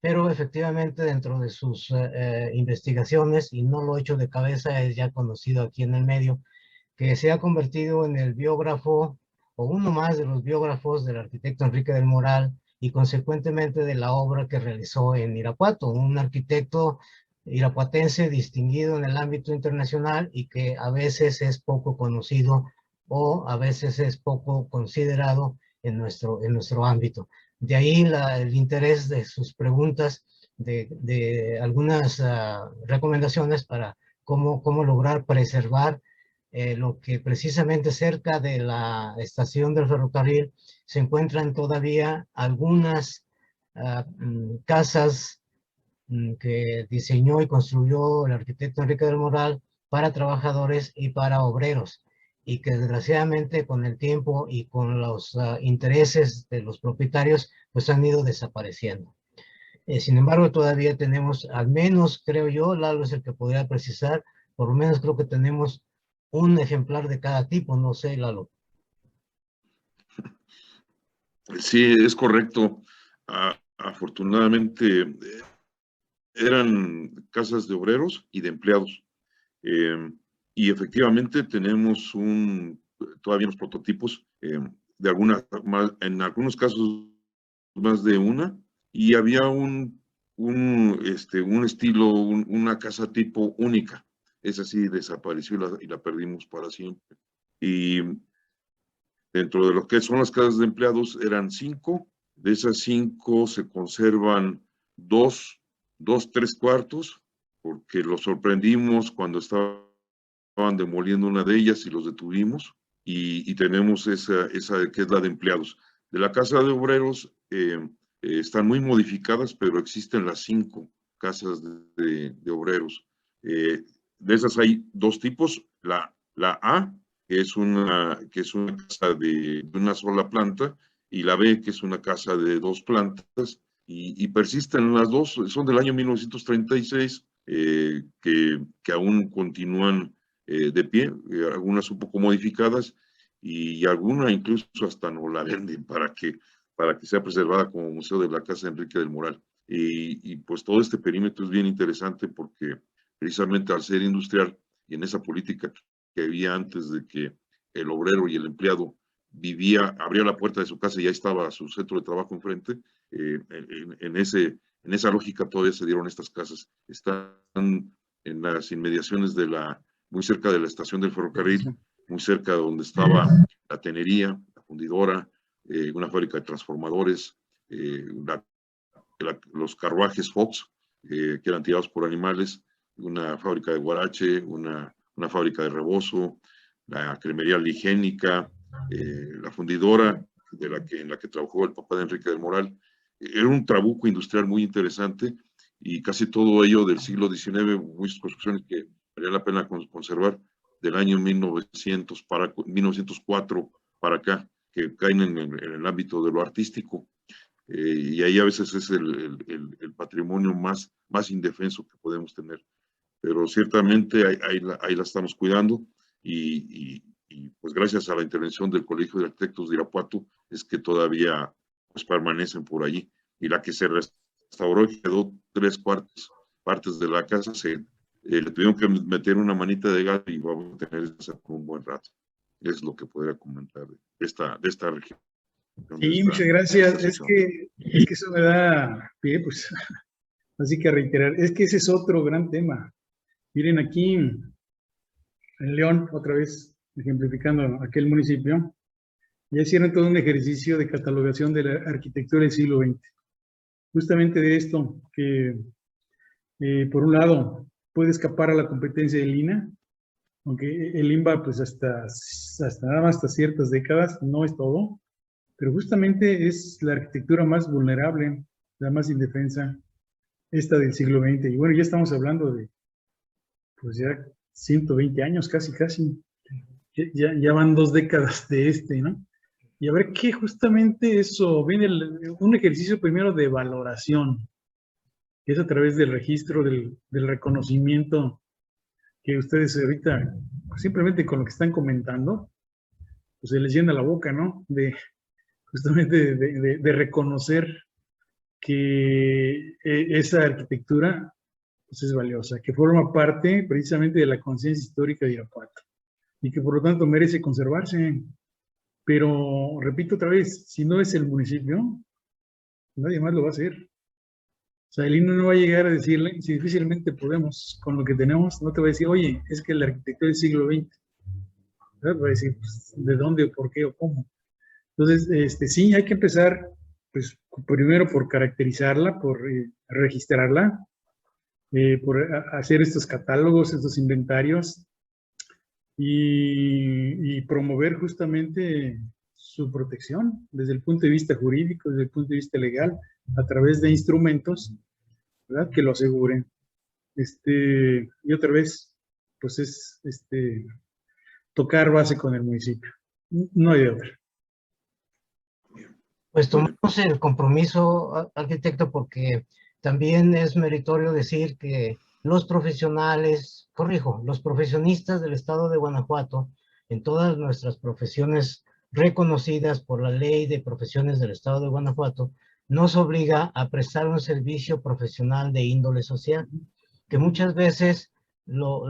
pero efectivamente dentro de sus investigaciones, y no lo he hecho de cabeza, es ya conocido aquí en el medio, que se ha convertido en el biógrafo, o uno más de los biógrafos del arquitecto Enrique del Moral, y consecuentemente de la obra que realizó en Irapuato, un arquitecto irapuatense distinguido en el ámbito internacional y que a veces es poco conocido o a veces es poco considerado en nuestro ámbito. De ahí el interés de sus preguntas, de algunas recomendaciones para cómo lograr preservar lo que precisamente cerca de la estación del ferrocarril se encuentran todavía algunas casas que diseñó y construyó el arquitecto Enrique del Moral para trabajadores y para obreros, y que desgraciadamente con el tiempo y con los intereses de los propietarios pues han ido desapareciendo. Sin embargo, todavía tenemos, al menos creo yo, Lalo es el que podría precisar, por lo menos creo que tenemos un ejemplar de cada tipo, no sé, Lalo. Sí, es correcto. Afortunadamente, eran casas de obreros y de empleados. Y efectivamente tenemos todavía unos prototipos, en algunos casos más de una, y había un estilo, una casa tipo única. Esa sí desapareció y la perdimos para siempre. Y dentro de lo que son las casas de empleados eran 5. De esas 5 se conservan 2, 3 cuartos, porque los sorprendimos cuando estaban demoliendo una de ellas y los detuvimos. Y tenemos esa que es la de empleados. De la casa de obreros están muy modificadas, pero existen las 5 casas de obreros. De esas hay 2 tipos. La A, que es una casa de una sola planta, y la B, que es una casa de 2 plantas, y persisten las 2, son del año 1936, que aún continúan de pie, algunas un poco modificadas, y alguna incluso hasta no la venden para que sea preservada como museo de la Casa de Enrique del Moral. Y pues todo este perímetro es bien interesante porque precisamente al ser industrial y en esa política que había antes de que el obrero y el empleado abría la puerta de su casa y ya estaba su centro de trabajo enfrente, en esa lógica todavía se dieron estas casas. Están en las inmediaciones muy cerca de la estación del ferrocarril, muy cerca de donde estaba la tenería, la fundidora, una fábrica de transformadores, los carruajes Fox, que eran tirados por animales, una fábrica de guarache, una fábrica de rebozo, la cremería Ligénica, la fundidora en la que trabajó el papá de Enrique del Moral. Era un trabuco industrial muy interesante y casi todo ello del siglo XIX, muchas construcciones que valía la pena conservar, del año 1904 para acá, que caen en el ámbito de lo artístico. Y ahí a veces es el patrimonio más indefenso que podemos tener. Pero ciertamente ahí la estamos cuidando y pues gracias a la intervención del Colegio de Arquitectos de Irapuato es que todavía pues permanecen por allí. Y la que se restauró y quedó 3 partes de la casa, le tuvieron que meter una manita de gato y vamos a tener esa por un buen rato. Es lo que podría comentar de esta región. Sí, muchas gracias. Es que eso me da pie, pues, así que a reiterar, es que ese es otro gran tema. Miren aquí, en León, otra vez, ejemplificando aquel municipio, ya hicieron todo un ejercicio de catalogación de la arquitectura del siglo XX. Justamente de esto, que por un lado puede escapar a la competencia del INAH, aunque el INBA, pues hasta nada más hasta ciertas décadas, no es todo, pero justamente es la arquitectura más vulnerable, la más indefensa, esta del siglo XX. Y bueno, ya estamos hablando de, pues ya 120 años, casi. Ya van 2 décadas de ¿no? Y a ver qué justamente eso, viene un ejercicio primero de valoración, que es a través del registro, del reconocimiento, que ustedes ahorita, pues simplemente con lo que están comentando, pues se les llena la boca, ¿no? Justamente de reconocer que esa arquitectura pues es valiosa, que forma parte precisamente de la conciencia histórica de Irapuato y que por lo tanto merece conservarse. Pero, repito otra vez, si no es el municipio, nadie más lo va a hacer. O sea, el INAH no va a llegar a decirle, si difícilmente podemos con lo que tenemos, no te va a decir, oye, es que la arquitectura del siglo XX. ¿Verdad? Va a decir, pues, ¿de dónde o por qué o cómo? Entonces, sí, hay que empezar, pues, primero por caracterizarla, por registrarla, por hacer estos catálogos, estos inventarios y promover justamente su protección desde el punto de vista jurídico, desde el punto de vista legal, a través de instrumentos, ¿verdad?, que lo aseguren. Y otra vez, pues es tocar base con el municipio. No hay de otra. Pues tomamos el compromiso, arquitecto, porque también es meritorio decir que los profesionales, los profesionistas del estado de Guanajuato, en todas nuestras profesiones reconocidas por la ley de profesiones del estado de Guanajuato, nos obliga a prestar un servicio profesional de índole social, que muchas veces lo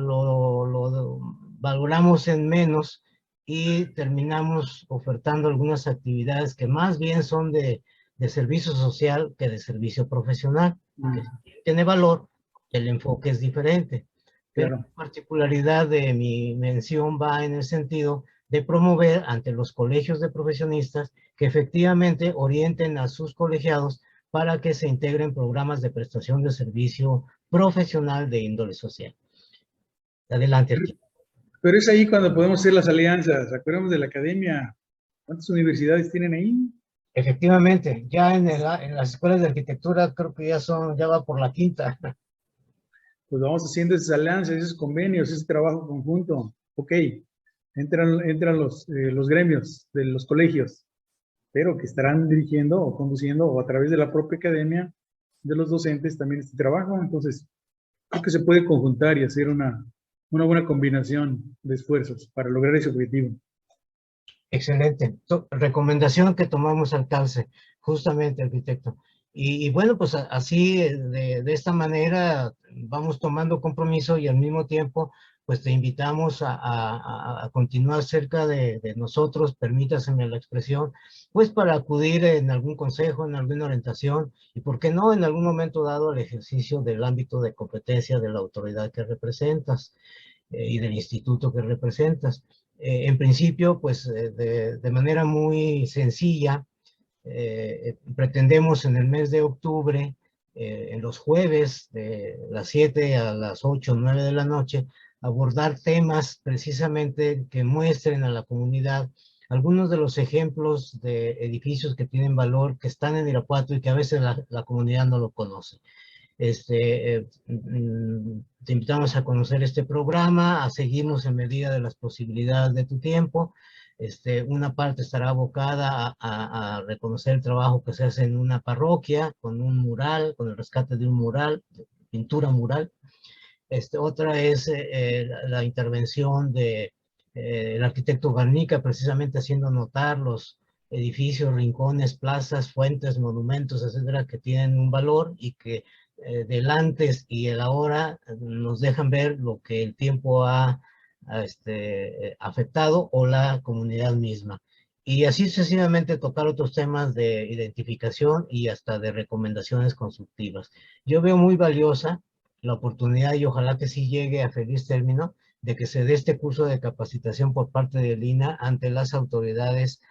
valoramos en menos y terminamos ofertando algunas actividades que más bien son de servicio social que de servicio profesional, que tiene valor, el enfoque es diferente. Pero Claro. la particularidad de mi mención va en el sentido de promover ante los colegios de profesionistas que efectivamente orienten a sus colegiados para que se integren programas de prestación de servicio profesional de índole social. Adelante, arquitecto. Pero es ahí cuando podemos hacer las alianzas. Acordemos de la academia. ¿Cuántas universidades tienen ahí? Efectivamente, ya en las escuelas de arquitectura creo que ya va por la 5ª. Pues vamos haciendo esas alianzas, esos convenios, ese trabajo conjunto. Ok, entran los gremios de los colegios, pero que estarán dirigiendo o conduciendo o a través de la propia academia de los docentes también este trabajo. Entonces, creo que se puede conjuntar y hacer una buena combinación de esfuerzos para lograr ese objetivo. Excelente. Recomendación que tomamos al calce, justamente, arquitecto. Y bueno, pues así, de esta manera, vamos tomando compromiso y al mismo tiempo, pues te invitamos a continuar cerca de nosotros, permítaseme la expresión, pues para acudir en algún consejo, en alguna orientación, y por qué no, en algún momento dado, al ejercicio del ámbito de competencia de la autoridad que representas y del instituto que representas. En principio, pues de manera muy sencilla, pretendemos en el mes de octubre, en los jueves, de las 7 a las 8 o 9 de la noche, abordar temas precisamente que muestren a la comunidad algunos de los ejemplos de edificios que tienen valor, que están en Irapuato y que a veces la comunidad no lo conoce. Te invitamos a conocer este programa, a seguirnos en medida de las posibilidades de tu tiempo. Una parte estará abocada a reconocer el trabajo que se hace en una parroquia, con un mural, con el rescate de un mural, pintura mural. Otra es la intervención del arquitecto Garnica, precisamente haciendo notar los edificios, rincones, plazas, fuentes, monumentos, etcétera, que tienen un valor y que del antes y el ahora nos dejan ver lo que el tiempo ha afectado o la comunidad misma. Y así sucesivamente tocar otros temas de identificación y hasta de recomendaciones constructivas. Yo veo muy valiosa la oportunidad, y ojalá que sí llegue a feliz término, de que se dé este curso de capacitación por parte del INAH ante las autoridades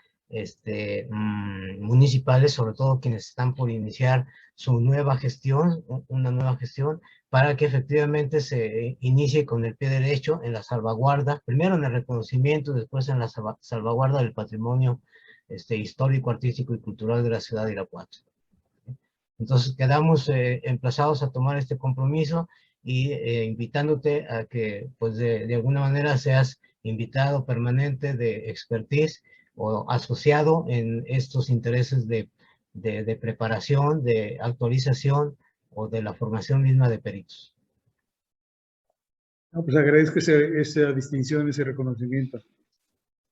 municipales, sobre todo quienes están por iniciar su nueva gestión, una nueva gestión, para que efectivamente se inicie con el pie derecho en la salvaguarda, primero en el reconocimiento, después en la salvaguarda del patrimonio histórico, artístico y cultural de la ciudad de Irapuato. Entonces quedamos emplazados a tomar este compromiso y invitándote a que pues de alguna manera seas invitado permanente de expertise o asociado en estos intereses de preparación, de actualización o de la formación misma de peritos. No, pues agradezco esa distinción, ese reconocimiento.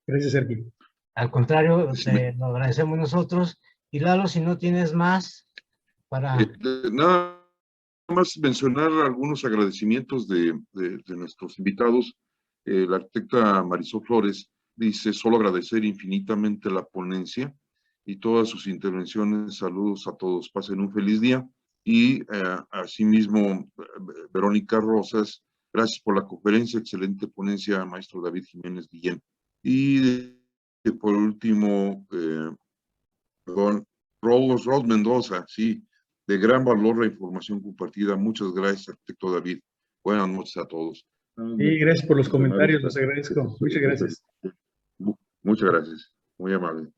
Gracias, Sergio. Al contrario, te lo agradecemos nosotros. Y Lalo, si no tienes más para... Nada más mencionar algunos agradecimientos de nuestros invitados. La arquitecta Marisol Flores dice: solo agradecer infinitamente la ponencia y todas sus intervenciones. Saludos a todos, pasen un feliz día. Y asimismo, Verónica Rosas, gracias por la conferencia, excelente ponencia, maestro David Jiménez Guillén. Y por último, Rod Mendoza, sí, de gran valor la información compartida. Muchas gracias, arquitecto David. Buenas noches a todos. Sí, gracias por los comentarios, los agradezco. Muchas gracias. Muchas gracias, muy amable.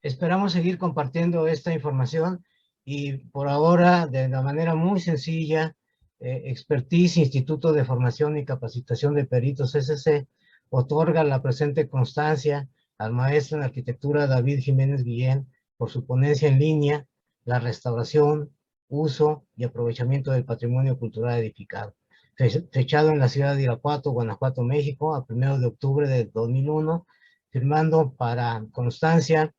Esperamos seguir compartiendo esta información y por ahora, de la manera muy sencilla, Expertise, Instituto de Formación y Capacitación de Peritos SC, otorga la presente constancia al maestro en arquitectura David Jiménez Guillén por su ponencia en línea, la restauración, uso y aprovechamiento del patrimonio cultural edificado, fechado en la ciudad de Irapuato, Guanajuato, México, a 1 de octubre de 2001, firmando para constancia